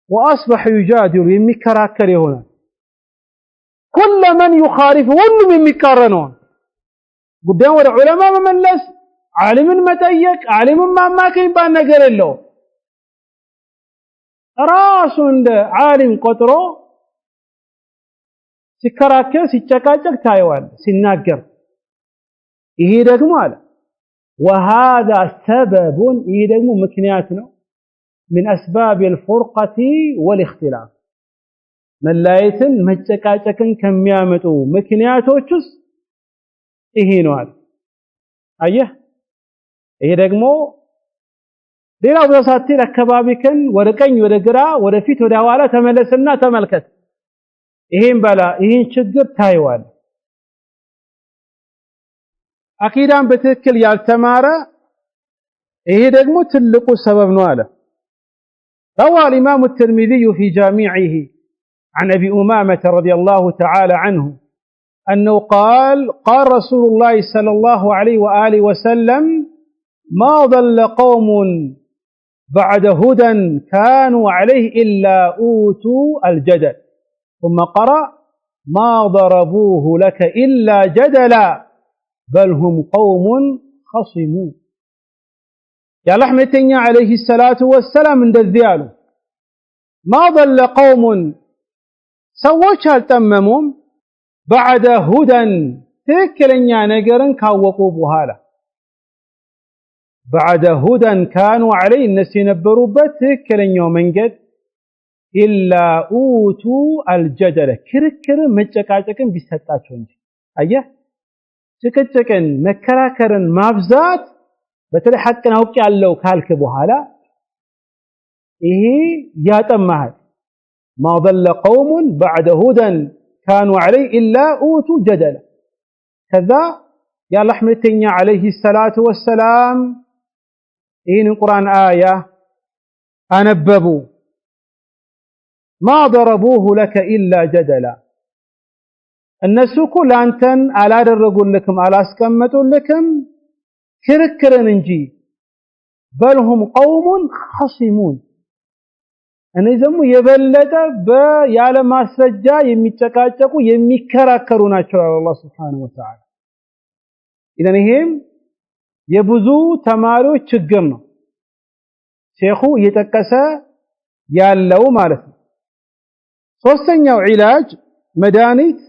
وأصبح يجادل يمكراكر هنا كل من يخالف ولم يمكرنون قدام العلماء مملس عالم متيك عالم ما كاين بان نقر له راس عند عالم قطرو ሲከራከር ሲጨቃጨቅ ታየዋል ሲናገር ይሄ ደግሞ አለ وهذا سبب ይሄ ደግሞ ምክንያት ነው من اسباب الفرقة والاختلاف መላየትን መጨቃጨቅን ከሚያመጡ ምክንያቶችስ ይሄ ነው አለ አየህ ይሄ ደግሞ ሌላው በሳቴል አካባቢከን ወደ ቀኝ ወደ ግራ ወደ ፊት ወደ ኋላ ተመለስና ተመልከት ይሄን ባላ ይሄን ችግር ታይዋል አቂዳን በትክክል ያልተማረ ይሄ ደግሞ ትልቁ ሰበብ ነው አለ روى الإمام الترمذي في جامعه عن أبي أمامة رضي الله تعالى عنه أنه قال رسول الله صلى الله عليه وآله وسلم ما ضل قوم بعد هدى كانوا عليه إلا أوتوا الجدل ثم قرأ ما ضربوه لك إلا جدلا بل هم قوم خصمون يا لحمتنا عليه الصلاة والسلام من الذيال ما ضل قوم سووش هالتممون بعد هدى تكلنيا نقرن كاوقوا بهالا بعد هدى كانوا عليه الناس ينبروا بتكلنيا منقد إلا أوتوا الجدل كركر مجكاجكن بيستاتشو እንጂ አየህ ጭቅጭቅን መከራከርን ማብዛት በተለይ ሐቅን አውቅ ያለው ካልክ በኋላ ይሄ ያጠማሃል ما ضل قوم بعد هدى كانوا عليه إلا أوتوا الجدل كذا يا لحمتنا عليه الصلاة والسلام إن القرآن آية أنببوا ما ضربوه لك إلا جدلا الناس كل أنتن على درجوا لكم على اسكمتوا لكم كركرن انجي بل هم قوم خصمون أنا زمو يبلد يعلم ማስረጃ የሚጨቃጨቁ የሚከራከሩ ናቸው አላህ Subhanahu Wa Ta'ala إذن ይሄም የብዙ ተማሪዎች ችግር ነው ሼኹ እየተከሰ ያለው ማለት ነው ሶስተኛው علاج መድኃኒት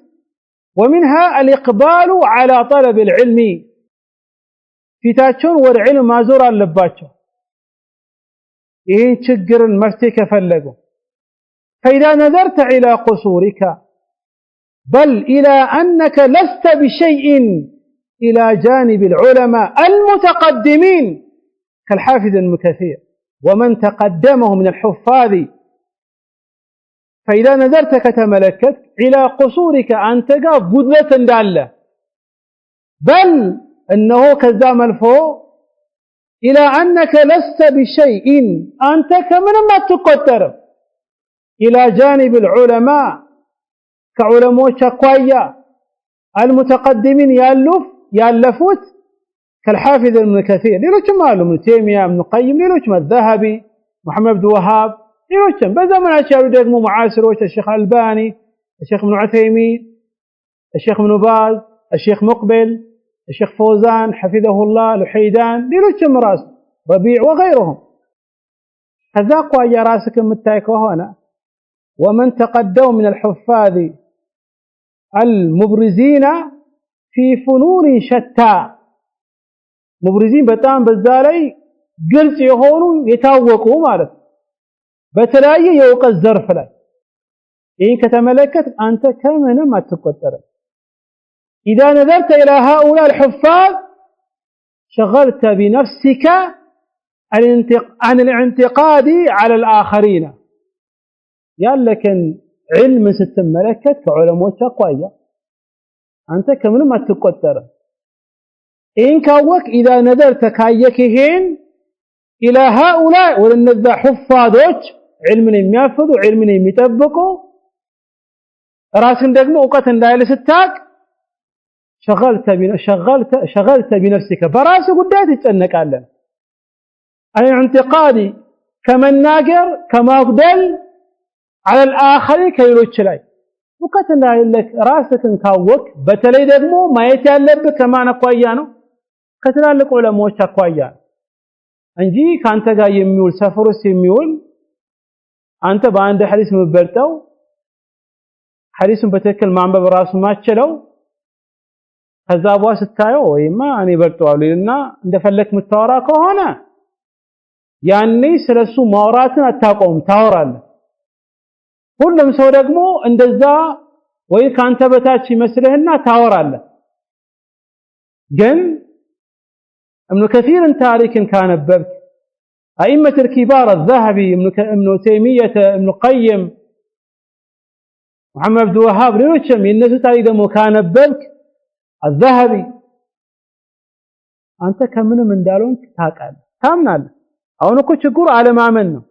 ومنها الإقبال على طلب العلم ፊታቸውን ወደ ዒልም ማዞር አለባቸው ይህን ችግርን መፍትሄ ከፈለጉ فإذا نظرت إلى قصورك بل إلى أنك لست بشيء إلى جانب العلماء المتقدمين كالحافظ ابن كثير ومن تقدمه من الحفاظ فإذا نظرت كتملكت إلى قصورك أنت قدرة دالة بل أنه كذام الفوق إلى أنك لست بشيء أنت كمن ما تقدر إلى جانب العلماء كعلماء شقوية المتقدمين يالفوت كالحافظ ابن كثير ليلوش مالو ابن تيمية ابن قيم ليلوش ما الذهبي محمد بن وهاب ليلوش بزمن أشياء دقمو معاصروش الشيخ الألباني الشيخ ابن عثيمين الشيخ ابن باز الشيخ مقبل الشيخ فوزان حفظه الله الحيدان ليلوش مراس ربيع وغيرهم فذاقوا أي راسك متايكو هنا ومن تقدموا من الحفاظ المبرزين في فنون شتى مبرزين በጣም በዛ ላይ ግልጽ የሆኑ የታወቁ ማለት በተለያየ የእውቀት ዘርፍ ላይ ይህን ከተመለከት አንተ ከምንም አትቆጠርም إذا نظرت إلى هؤلاء الحفاظ شغلت بنفسك عن الانتقاد على الآخرين يالكن علم ستملكت كعلماء تقوية أنت كمن ما تقدر إن كوك إذا نظرت كايكهين إلى هؤلاء ولنذا حفاظوች علمን የሚያፈዱ علمን የሚጠብቁ ራስን ደግሞ ዕውቀት እንዳይል ስታቅ شغلت بنفسك براس ጉዳይ ትጨነቃለህ الانتقاد كمناجر كمغدل على الآخر ከሌሎች ላይ ዕውቀት እንዳይልክ ራስህን ካወቅ በተለይ ደግሞ ማየት ያለብህ ከማን አኳያ ነው ከትላልቅ ዑለማዎች አኳያ እንጂ ካንተ ጋር የሚውል ሰፈሩስ የሚውል አንተ በአንድ ሐዲስ መበልጠው ሐዲሱን በትክክል ማንበብ ራሱ ማችለው ከዛ በኋላ ስታየው ወይማ እኔ በልጠዋለሁና እንደፈለክ ምታወራ ከሆነ ያኔ ስለሱ ማውራትን አታቆም ታወራለህ ሁሉም ሰው ደግሞ እንደዛ ወይ ካንተ በታች ይመስልህና ታወራለህ ግን ابن كثير تاريخ كانببت أئمة الكبار الذهبي ابن تيمية ابن قيم محمد بن وهاب ليش ينسوا تاريخ كانببت الذهبي أنت كمن من دالون تاقال تامنال أو نكو شكور على ما منه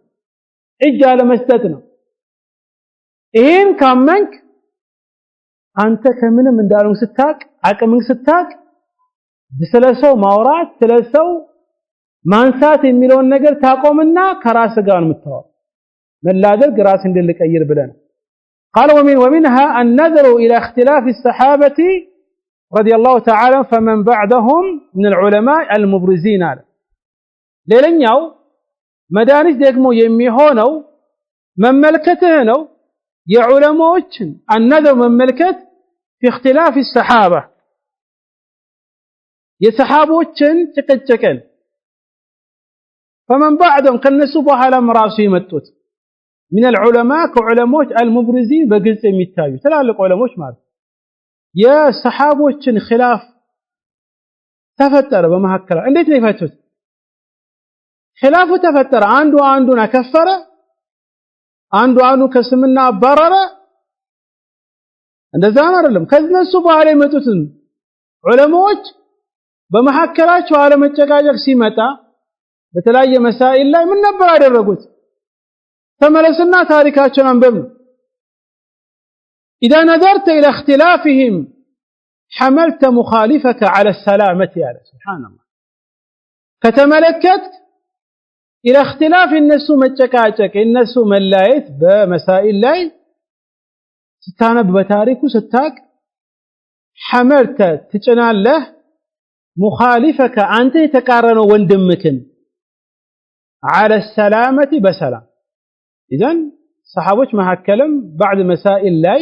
إجا على مستدنا إن كامنك أنت كمن من دالون ستاك عقمك ستاك ስለሰው ማውራት ስለሰው ማንሳት የሚለውን ነገር ታቆምና ከራስ ጋር ምታወራ መላደግ ራስ እንድልቀይር ብለን قال ومنها النظر الى اختلاف الصحابه رضي الله تعالى فمن بعدهم من العلماء المبرزين ሌላኛው መድኃኒት ደግሞ የሚሆነው መመልከትህ ነው የዑለማዎችን النظر መመልከት في اختلاف الصحابه የሰሃቦችን ጭቅጭቅን فمن بعدهم ከነሱ በኋላ መራሱ ይመጡት من العلماء ከዑለሞች المبرزين በግልጽ የሚታዩ ትላልቅ ዑለሞች ማለት የሰሃቦችን ኺላፍ ተፈጠረ በመሐከለ እንዴት ነው ይፈቱት ኺላፉ ተፈጠረ አንዱ አንዱን አከፈረ አንዱ ከስምና አባረረ እንደዛ አይደለም ከነሱ በኋላ የመጡትን ዑለሞች በመሐከላቸው አለመጨቃጨቅ ሲመጣ በተለያየ መሳኢል ላይ ምን ነበር ያደረጉት ተመለስና ታሪካቸውን አንበብ إذا نظرت إلى اختلافهم حملت مخالفك على السلامة يا سبحان الله كتملكت إلى اختلاف الناس مጨቃጨቅ الناس መላየት በመሳኢል ላይ ስታነብ በታሪኩ ስታቅ حملت ትጭናለህ مخالفك أنت يتقارن وندمكن على السلامة بسلام إذن ሰሃቦች መሐከለም بعد مسائل ላይ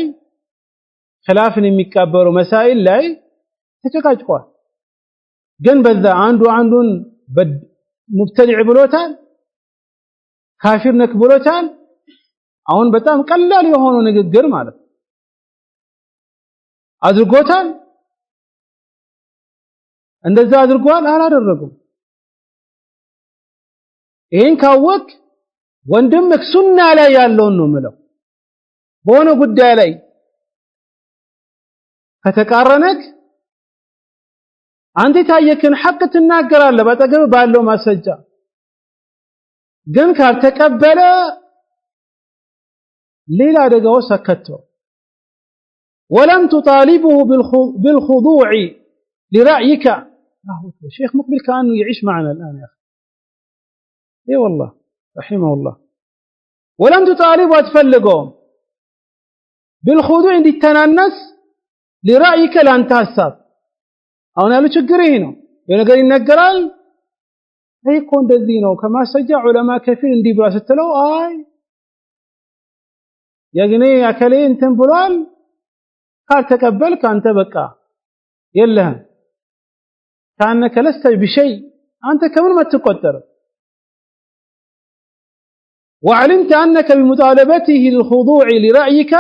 خلافን የሚቀበሩ مسائل ላይ ተጨቃጭቋል ግን በዛ አንዱን ሙብተዲዕ ብሎታል ካፊር ነክ ብሎታል አሁን በጣም ቀላል የሆነ ንግግር ማለት አድርጎታል እንደዛ አድርጓል አላደረጉም ይሄን ካወቅ ወንድምክ ሱና ላይ ያለውን ነው ምለው በሆነ ጉዳይ ላይ ከተቃረነክ አንተ ታየክን ሐቅ ትናገራለህ በተገበ ባለው ማስረጃ ግን ካልተቀበለ ሌላ አደጋው ሰከተው ولم تطالبه بالخضوع لرأيك الشيخ مقبل كأنه يعيش معنا الآن يا أخي اي والله رحمه الله ولم تطالبه أتفلقهم بالخضوع عند التنانس لرأيك لأن تحسب أو نالو شكري ነው የነገር ይነገራል አይኮ እንደዚህ ነው ከማሰጃ ዑለማ ከፊል እንዲህ ብላ ስትለው አይ ያግኔ አከሌ እንትን ብሏል ካልተቀበልክ አንተ በቃ የለህም ካነከ ለስተ بشيء አንተ ከምን መትቆጠር وعلمت أنك بمطالبته للخضوع لرأيك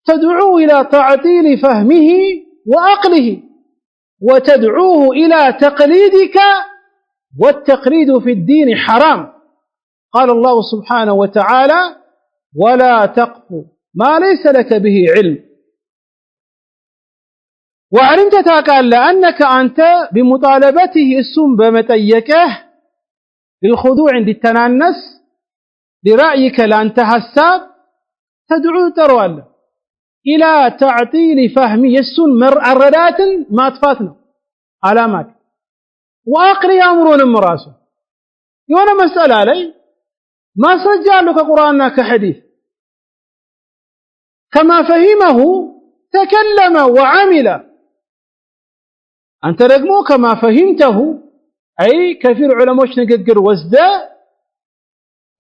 تدعو إلى تعطيل فهمه وعقله وتدعوه إلى تقليدك والتقليد في الدين حرام قال الله سبحانه وتعالى ولا تقف ما ليس لك به علم وعلمت تقال لأنك أنت بمطالبته السم بمتيكه للخضوع عند التنانس لرأيك لأن تحساب تدعو تروال إلى تعطيل فهم يسون الردات ما تفاتنا علامات وأقري أمرون مراسه يوانا مسألة علي ما سجع لك قرآننا كحديث كما فهمه تكلم وعمل أنت رقمه كما فهمته أي كثير علماء نقر وزدا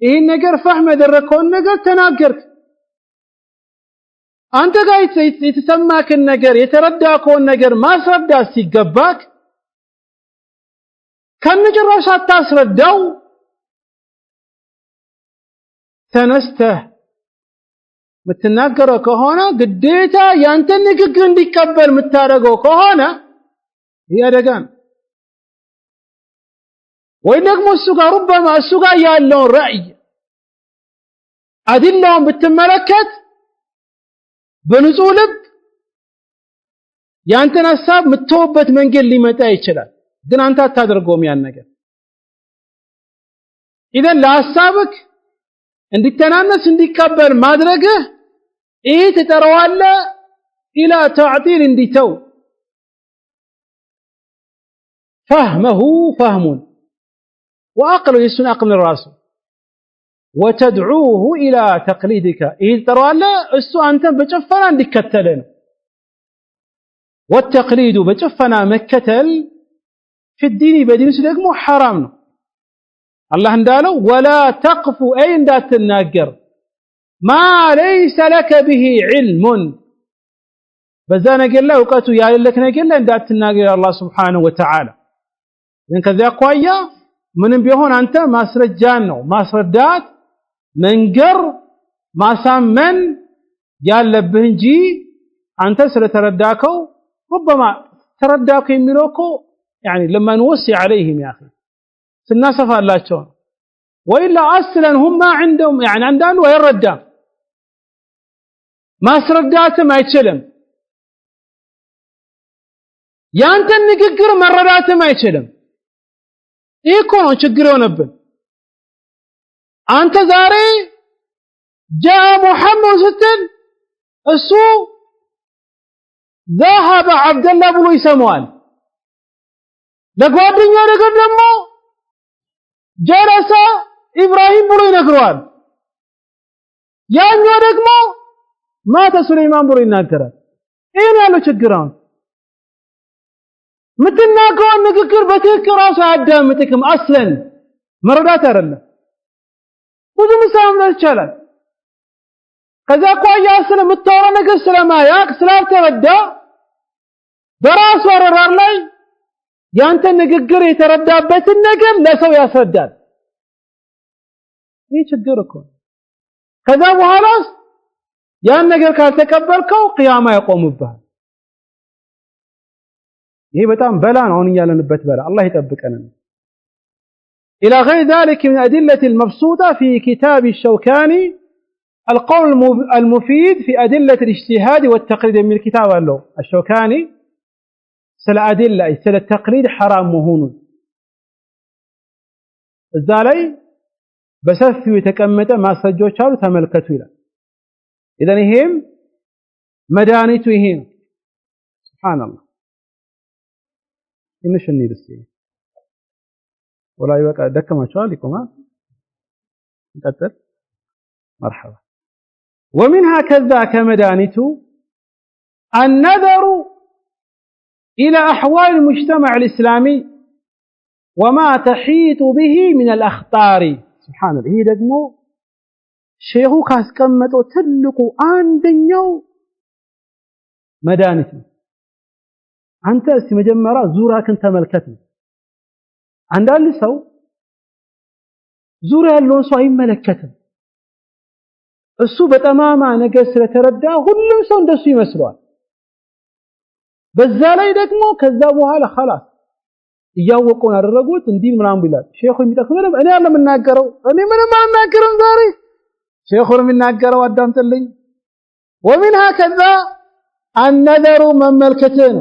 إيه نقر فهم دركون نقر تناقرك أنت قاعد يتسماك النقر يترداك النقر ما سردا سيقباك كان نجر راشات تاسرداو تنسته متناقره كهونا قديتا يانتن نقر انديكبر متارقو كهونا هي دقان وإنكم السوقا ربما السوقا يالون رأي أدلهم بالتملكت بنزولك يانتن الساب متوبت من قل لي متى يشلال ግን አንተ አታደርገውም ያን ነገር إذن ለሐሳብክ እንዲተናነስ እንዲከበር ማድረግ ይሄ ተጠራዋለ الى تعطيل እንዲተው فهمه فهم وعقل يسن عقل الراس وتدعوه الى تقليدك ይሄ ተጠራዋለ እሱ አንተን በጨፈና እንዲከተል ነው والتقليد በጨፈና መከተል في الدين بدين سدقمو حرام ነው الله እንዳለው ولا تقف اي እንዳትናገር ما ليس لك به علم በዛ ነገር ላይ ዕውቀቱ ያለለክ ነገር ላይ እንዳትናገር الله سبحانه وتعالى ግን ከዚያ አኳያ ምንም ቢሆን አንተ ማስረጃን ነው ማስረዳት መንገር ማሳመን ያለብህ እንጂ አንተ ስለተረዳከው ربما ተረዳከ የሚለው እኮ يعني لما نوسع عليهم يا أخي سناسف الله شون وإلا أصلا هم ما عندهم يعني عندهم ويردام ما سردات ما يتشلم يانت النققر مردات ما يتشلم يكونوا شقرون ابن أنت زاري جاء محمد ستن السوء ذهب عبد الله بن يسموان ለጓደኛው ነገር ደግሞ ጀረሳ ኢብራሂም ብሎ ይነግረዋል ያኛው ደግሞ ማተ ሱለይማን ብሎ ይናገራል ይሄን ያለው ችግር አሁን ምትናገረው ንግግር በትክክል ራሱ አያዳምጥክም አስለን መረዳት አይደለም ብዙ ምሳሌ ይቻላል ከዛ ቆያ ስለምታወራ ነገር ስለማያቅ ስላልተረዳ በራሱ አረራር ላይ ያንተ ንግግር የተረዳበትን ነገር ለሰው ያስረዳል። ይህ ችግር እኮ ከዛ በኋላስ ያን ነገር ካልተቀበልከው ቂያማ ያቆምብሃል። ይሄ በጣም በላ ነው አሁን ያለንበት በላ። አላህ ይጠብቀን። إلى غير ذلك من أدلة المبسوطة في كتاب الشوكاني القول المفيد في أدلة الاجتهاد والتقليد من الكتاب له الشوكاني سل أدلة سل التقليد حرام مهون الزالي بسفي ويتكمت ما سجوش شارو تملكته له إذن هم مدانيته هم سبحان الله إنش النير السيئ ولا يبقى دكة ما شاء لكم نقدر مرحبا. ومنها كذا كمدانته النظر إلى أحوال المجتمع الإسلامي وما تحيط به من الأخطار. سبحان الله. هي دقمو شيخو كاسكمتو تلقو عندنيو مدانته أنت مجمرة زورا كنت ملكتني አንዳንድ ሰው ዙሪያ ያለውን ሰው አይመለከትም። እሱ በጠማማ ነገር ስለተረዳ ሁሉም ሰው እንደሱ ይመስለዋል። በዛ ላይ ደግሞ ከዛ በኋላ خلاص እያወቁን አደረጉት እንዲህ ምናምን ይላል። ሼኹ የሚጠቅመው እኔ ያለ የምናገረው እኔ ምንም አልናገርም ዛሬ ሼኹ የሚናገረው አዳምጥልኝ። ومنها كذا النظر مملكته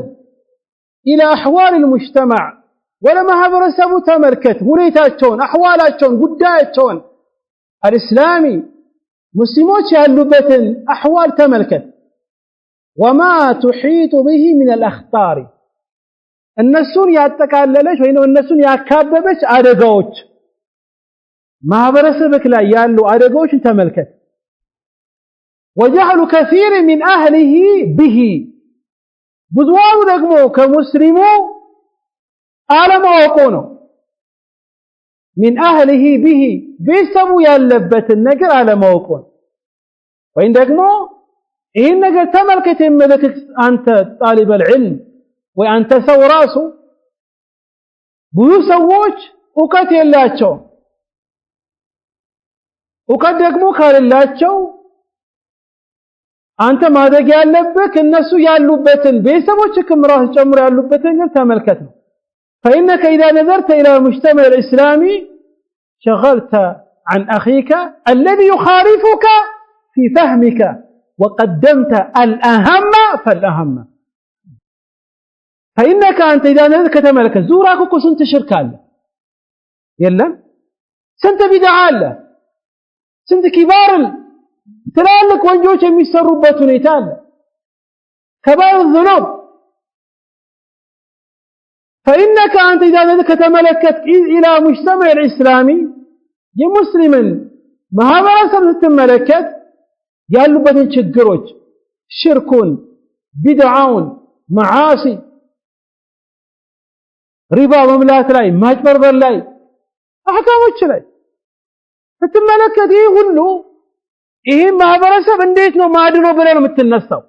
الى احوال المجتمع ولا ማህበረሰቡ ተመልከት ሁኔታቸውን አህዋላቸውን ጉዳያቸውን الاسلامي ሙስሊሞች ያሉበትን አህዋል ተመልከት وما تحيط به من الاخطار እነሱን ያጠቃለለች ወይ ነው እነሱን ያካበበች አደጋዎች ማህበረሰብክ ላይ ያሉ አደጋዎችን ተመልከት وجعل كثير من اهله به ብዙዎቹ ደግሞ ከሙስሊሙ አለማወቁ ነው من اهله به ቤተሰቡ ያለበትን ነገር አለማወቁ ወይም ደግሞ ይሄን ነገር ተመልከት የመለክት አንተ طالب العلم ወይ አንተ ሰው ራሱ ብዙ ሰዎች እውቀት የላቸው እውቀት ደግሞ ካለላቸው አንተ ማድረግ ያለበት እነሱ ያሉበትን ቤተሰቦች ክምራስ ጨምሮ ያሉበትን ተመልከት ነው فإنك إذا نظرت إلى المجتمع الإسلامي شغلت عن أخيك الذي يخالفك في فهمك وقدمت الأهم فالأهم فإنك أنت إذا نظرت كتملك زورك وسنت شرك الله يلا سنت بدعة الله سنت كبار تلالك وانجوش يميسروا باتونيتال كبار الذنوب فإنك أنت إذا تملكت إلى مجتمع الإسلامي يمسلما ما هذا رسم تملكت قالوا بدن شجروج شرك بدعون معاصي ربا مملات لاي ماجبر باللاي أحكاموش لاي فتملكت إيه هلو إيه ما هذا رسم انديتنا ما عدنوا بلانو مثل نصو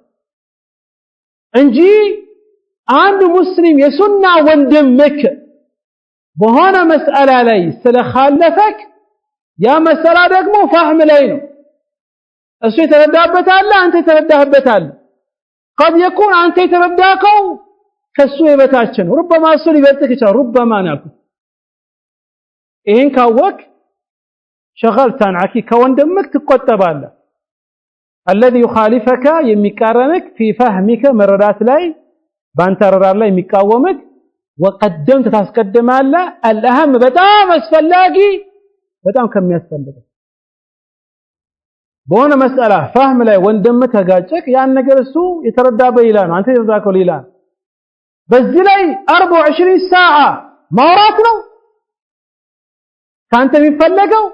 انجي አንድ ሙስሊም የሱና ወንድምክ በሆነ መስአላ ላይ ስለখাለፈክ ያ መስአላ ደግሞ فهم ላይ ነው እሱ የተረዳበት አለ አንተ የተረዳህበት አለ قد يكون አንተ የተረዳከው ከሱ የበታች ነው ربما እሱ ሊበልጥክ ይችላል ربما ናልኩ ይሄን ካወቅ شغلت عن عكي ከወንድምክ ትቆጠባለህ الذي يخالفك የሚቃረንክ في فهمك መረዳት ላይ بانت ررار ላይ የሚቃወምክ وقدمت ታስቀድማለህ الأهم በጣም አስፈላጊ በጣም ከሚያስፈልገው በሆነ መስአላ فهم ላይ ወንድም ተጋጨክ ያን ነገር እሱ የተረዳበው ይላል አንተ የተረዳከው ይላል በዚህ ላይ 24 ساعه ማውራት ነው ካንተ የሚፈልገው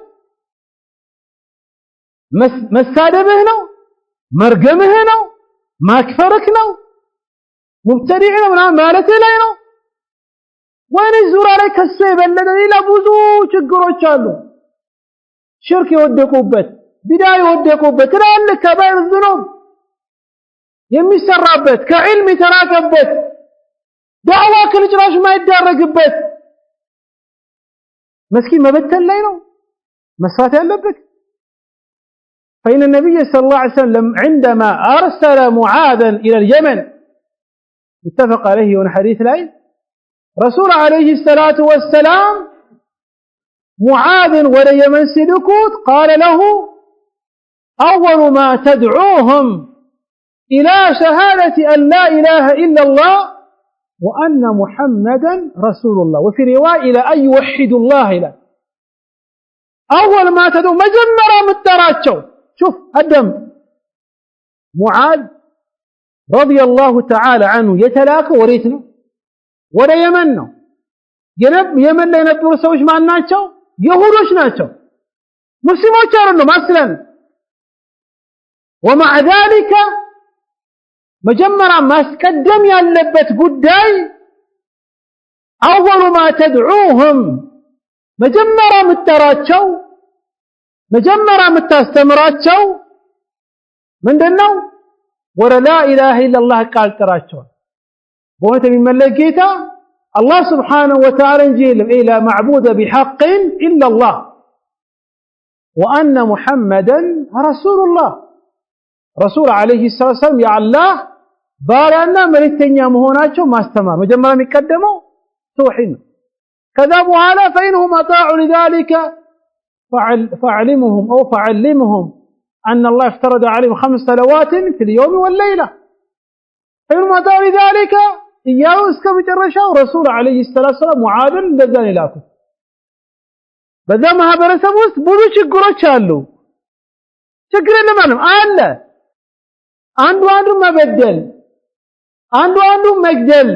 መሳደብህ ነው መርገምህ ነው ማክፈርክ ነው مبتدع ነው ማለት ላይ ነው ወይኔ ዙራ ላይ ከሱ የበለጠ ሌላ ብዙ ችግሮች አሉ ሽርክ የወደቁበት ቢዳ የወደቁበት ትላልቅ ከባይር ዝኑብ የሚሰራበት ከዕልም የተራቀበት ዳዕዋ ከልጭራሽ ማይዳረግበት مسكين መበተን ላይ ነው መስራት ያለበት فإن النبي صلى الله عليه وسلم عندما أرسل معاذا إلى اليمن متفق عليه هنا حديث لاي رسول عليه الصلاة والسلام معاذ ولا يمن سلكوت قال له أول ما تدعوهم إلى شهادة أن لا إله إلا الله وأن محمدا رسول الله وفي رواية إلى أن يوحدوا الله إلى أول ما تدعو مجمرة متراتشو شوف الدم معاذ رضي الله تعالى عنه يتلاقى وريتنا ولا يمنه يمن لا ينبغي سويش مع الناتشو يهودوش ناتشو مسلموش أرنهم أصلا ومع ذلك مجمرا ما سكدم يالبت قداي أول ما تدعوهم مجمرا متراتشو مجمرا متاستمراتشو من دنو ولا لا إله إلا الله قال تراتشو بوانت من ملقيتا الله سبحانه وتعالى نجيل إلى معبود بحق إلا الله وأن محمدا رسول الله رسول عليه الصلاة والسلام يا الله بارانا ملتنيا مهوناتشو ما استمر مجمرا مقدمو توحين كذبوا على فإنهم أطاعوا لذلك فعلمهم أو فعلمهم أن الله افترض عليهم 5 صلوات في اليوم والليلة فإنهم أطاعوا لذلك إياه اسكبت الرشاء رسول عليه الصلاة والسلام معادل بذان لكم بذا ما برسموست بذو شكرا شالو شكرا لمنهم آلا عنده مبدل عنده مجدل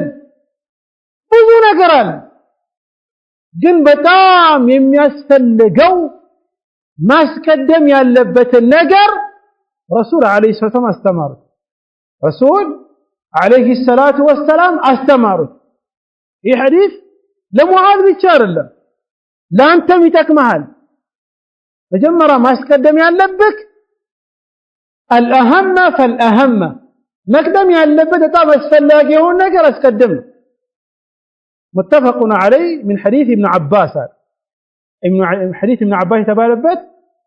بذو نقرال ግን በጣም የሚያስፈልገው ማስቀደም ያለበትን ነገር ረሱል አለይሂ ሰላም አስተማሩት ረሱል አለይሂ ሰላቱ ወሰላም አስተማሩት ይህ ሐዲስ ለሙዓዝ ብቻ አይደለም ላንተም ይጠቅምሃል መጀመሪያ ማስቀደም ያለበት الأهم فالأهم مقدم ያለበት በጣም አስፈላጊ የሆነ ነገር አስቀድም متفق عليه من حديث ابن عباس حديث ابن عباس تبالبت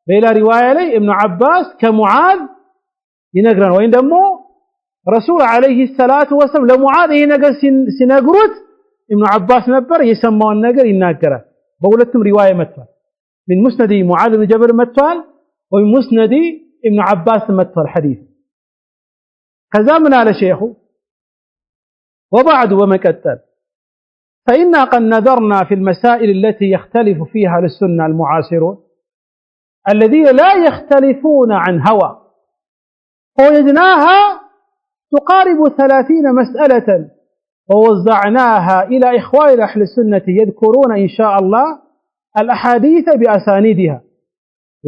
بلا رواية لي ابن عباس كمعاذ ينقرن وين دمو رسول عليه الصلاة والسلام لمعاذ ينقر سنقرت ابن عباس نبر يسمى النقر ينقره بولتهم رواية متفال من مسند معاذ بن جبل متفال ومن مسند ابن عباس متفال الحديث كذا من على شيخه وبعد ومكتل فإنا قد نذرنا في المسائل التي يختلف فيها للسنة المعاصرون الذين لا يختلفون عن هوى ووجدناها تقارب 30 مسألة ووزعناها إلى إخوان أهل السنة يذكرون إن شاء الله الأحاديث بأسانيدها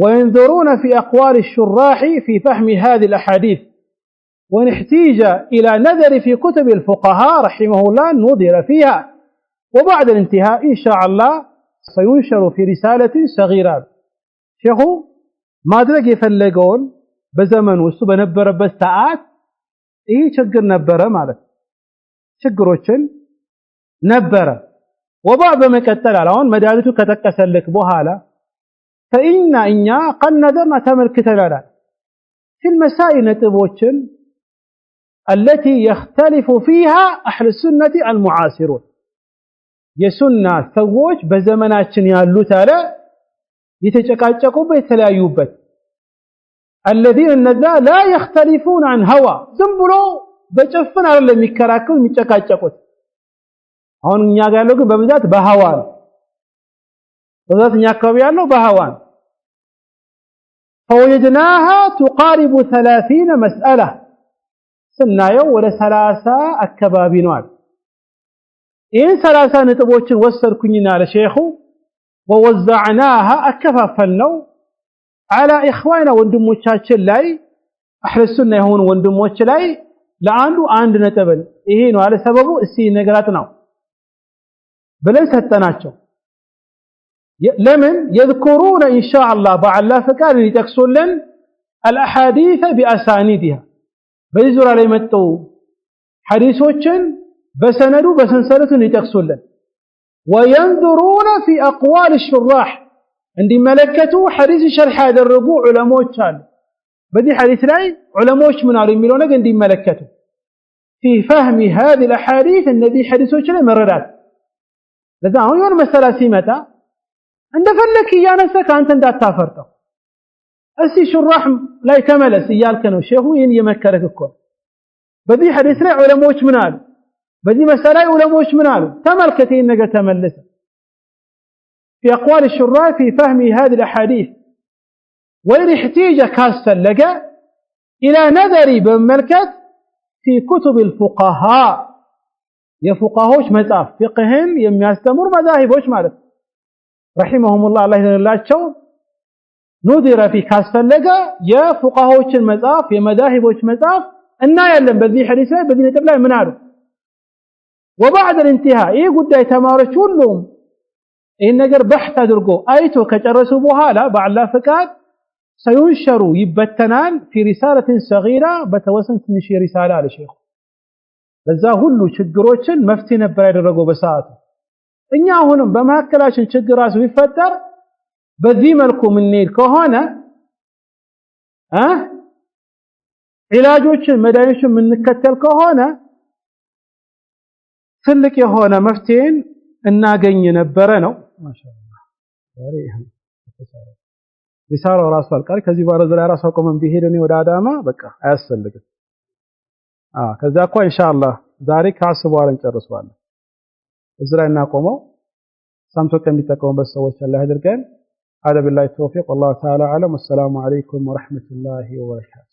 وينظرون في أقوال الشراح في فهم هذه الأحاديث وإن احتيج إلى نظر في كتب الفقهاء رحمه الله نظر فيها وبعد الانتهاء إن شاء الله سينشر في رسالة صغيرة شيخو ما أدرك يفلقون بزمن وسو بنبر بساعات إيه شقر نبرة مالك شقروشن نبرة وبعد ما كتل علىون مدارته كتكسر لك بوهالا فإنا قد نذرنا تمر كتلالا في المسائل نتبوشن التي يختلف فيها أهل السنة المعاصرون የሱና ሰዎች በዘመናችን ያሉት አለ የተጨቃጨቁበት የተለያዩበት الذين لا يختلفون عن هوى ዝም ብሎ በጭፍን አይደለም የሚከራከሩ የሚጨቃጨቁት አሁን እኛ ጋር ያለው ግን በብዛት በሃዋ ነው በብዛት እኛ አካባቢ ያለው በሃዋ ነው فوجدناها تقارب 30 مسألة ስናየው ወደ 30 አካባቢ ነው إن 30 نتبوچن وصلكنينا على شيخو ووزعناها أكفافلنو على إخواننا وندموچاچن لاي أهل السنة يهون وندموچ لاي لአንዱ አንድ ነጥብል ይሄ ነው على سببو እስቲ ነገራት ነው ብለን ሰጠናቸው لمن يذكرون إن شاء الله بعلا فكان يتكسلن الأحاديث بأسانيدها بيزور على متو حديثوچن بسندو بسنسلتو يتكسلن وينظرون في أقوال الشراح عندي ملكته حديث شرح هذا الرجوع علماء قال بدي حديث لاي علماء من عارف ميلونه عندي ملكته في فهم هذه الأحاديث الذي حديثوچن مررات لذا هو يوم مسألة سيمتا عند فلك يا نسك أنت እንዳታፈርጠው እስቲ شراح ላይ ተመለስ እያልከ ነው ሼሁ ይሄን የመከረክ እኮ በዚህ ሐዲስ ላይ ዑለሞች ምን አሉ በዚህ መሰላ ዑለሞች ምን አሉ ተመልከት ይሄን ነገር ተመለሰ في اقوال الشراح في فهم هذه الاحاديث وإن احتاج كاسفلق الى نظري بملكت في كتب الفقهاء يا فقهاوش مصاف فقهن የሚያስተምሩ መዛሂቦች ማለት رحمهم الله الله يرضاቸው نذر في كاسفلق يا فقهاوችን መጻፍ የመዛሂቦች መጻፍ እና ያለን በዚህ ሐዲስ ላይ በዚህ ነጥብ ላይ ምን አሉ وبعد الانتهاء ይህ ጉዳይ ተማሪዎች ሁሉም ይሄን ነገር በحث አድርጎ አይቶ ከጨረሱ በኋላ በአላህ ፍቃድ سينشر ይበተናል في رسالة صغيرة በተወሰነ ትንሽ ሪሳላ አለ ሼኹ ለዛ ሁሉ ችግሮችን መፍትሄ ነበር ያደረገው በሰዓቱ እኛ አሁንም በመሐከላችን ችግር ራሱ ይፈጠር በዚህ መልኩ ምንሄድ ከሆነ علاجዎችን መድኃኒቶችን ምንከተል ከሆነ ትልቅ የሆነ መፍትሄን እናገኝ ነበር ነው ማሻአላህ ዛሬ ሪሳላው ራሱ አልቃሪ ከዚህ በኋላ ዘላ ራሱ ቆመን ቢሄድ ነው ወደ አዳማ በቃ አያስፈልግም ከዛ እኮ ኢንሻአላህ ዛሬ ካስበዋል እንጨርሰዋለን እዝራ እናቆመው ሰምቶ ከሚጠቀሙበት ሰዎች አላህ ያድርገን هذا بالله التوفيق والله تعالى اعلم والسلام عليكم ورحمة الله وبركاته